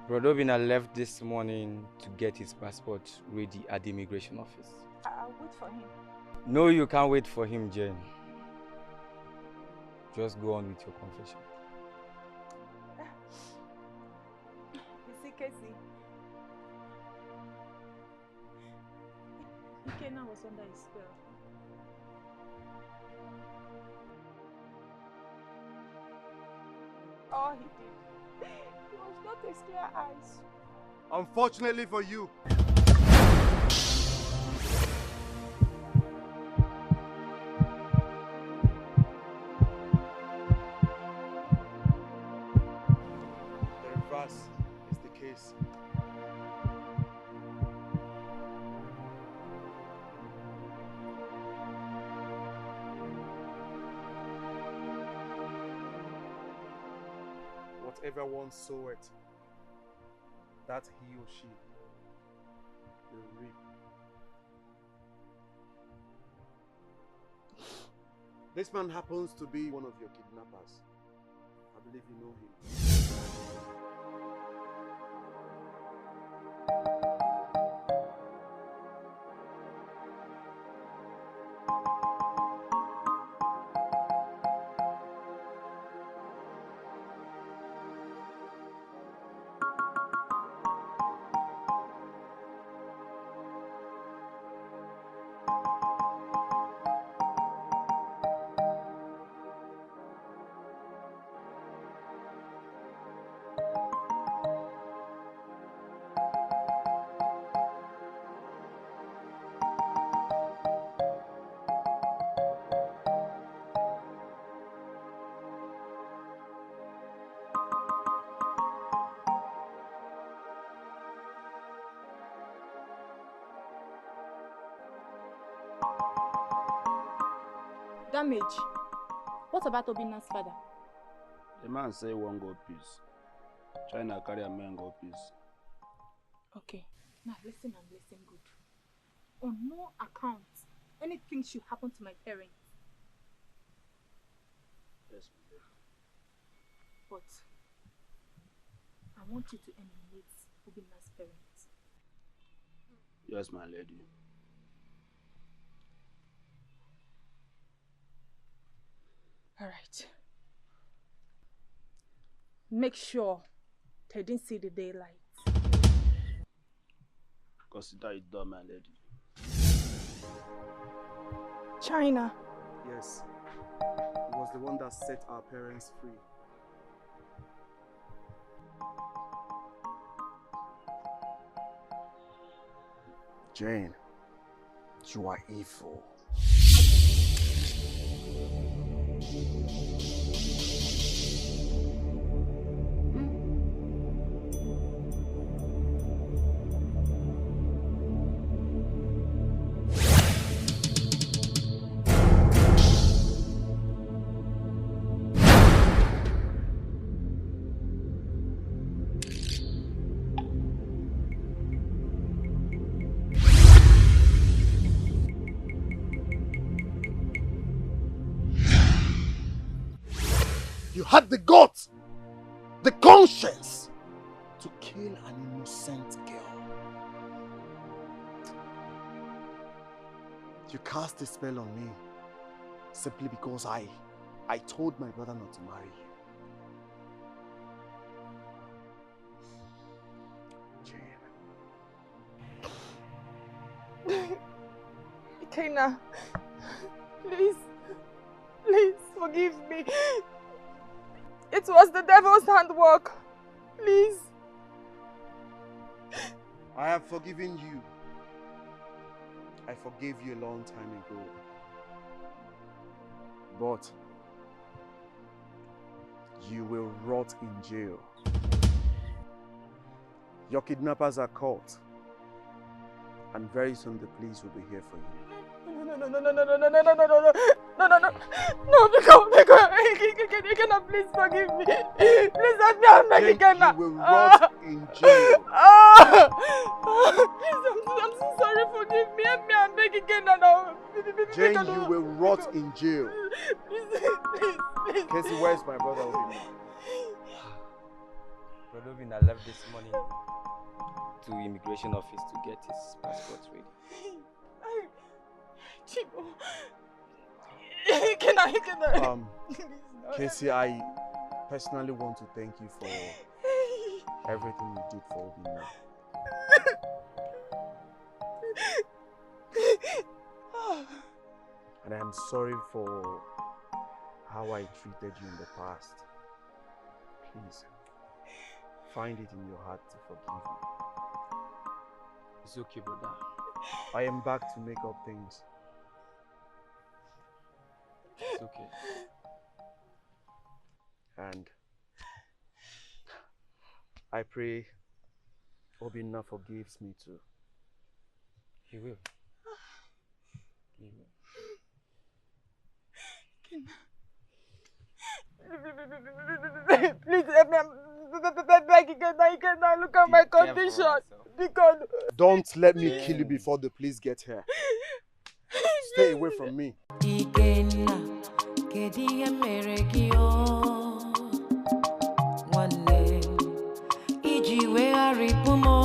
Brother Obina left this morning to get his passport ready at the immigration office. I'll wait for him. No, you can't wait for him, Jane. Just go on with your confession. You see, Casey, Ikenna was under his spell. All he did, he was not to scare eyes. Unfortunately for you. The reverse is the case. Whatever one soweth, that he or she will reap. This man happens to be one of your kidnappers. I believe you know him. Damage. What about Obina's father? The man say he won't go peace. China carry a man go peace. Okay. Now listen and listen good. On no account, anything should happen to my parents. Yes, ma'am. But I want you to eliminate Obina's parents. Yes, my lady. All right. Make sure they didn't see the daylight. Consider it done, my lady. China. Yes, he was the one that set our parents free. Jane, you are evil. You had the guts, the conscience to kill an innocent girl. You cast a spell on me simply because I told my brother not to marry you. Jane. Ikenna, please forgive me. It was the devil's handwork. Please. I have forgiven you. I forgave you a long time ago. But you will rot in jail. Your kidnappers are caught, and very soon the police will be here for you. No, Ikenna, please forgive me. Please help me, I'm begging Ikenna. You will rot in jail. Please, I'm so sorry, forgive me. Help me, I'm begging Ikenna now. Jane, you will rot in jail. Please. Casey, where's my brother Obina? Brother Obina left this morning to immigration office to get his passport ready. Chico. Ikenna. Casey, I personally want to thank you for everything you did for Obina. And I'm sorry for how I treated you in the past. Please, find it in your heart to forgive me. It's okay, brother. I am back to make up things. It's okay. And I pray Obina forgives me too. He will. He will. Please help me. Ikenna, look at my condition. Because don't let me kill you before the police get here. Stay away from me. Ikenna, kediye meregio. One name, iji wegharipumo,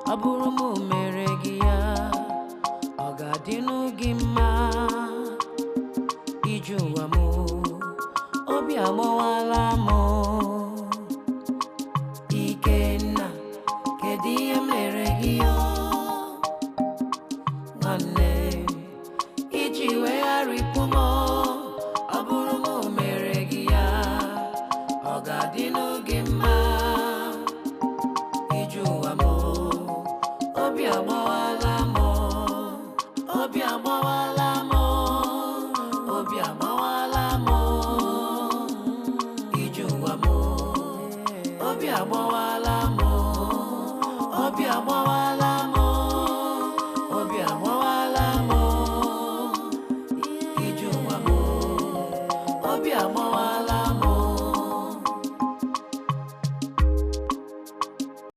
aburumu meregia. Ogadinu gima, ijuwamu, obiamo walamo.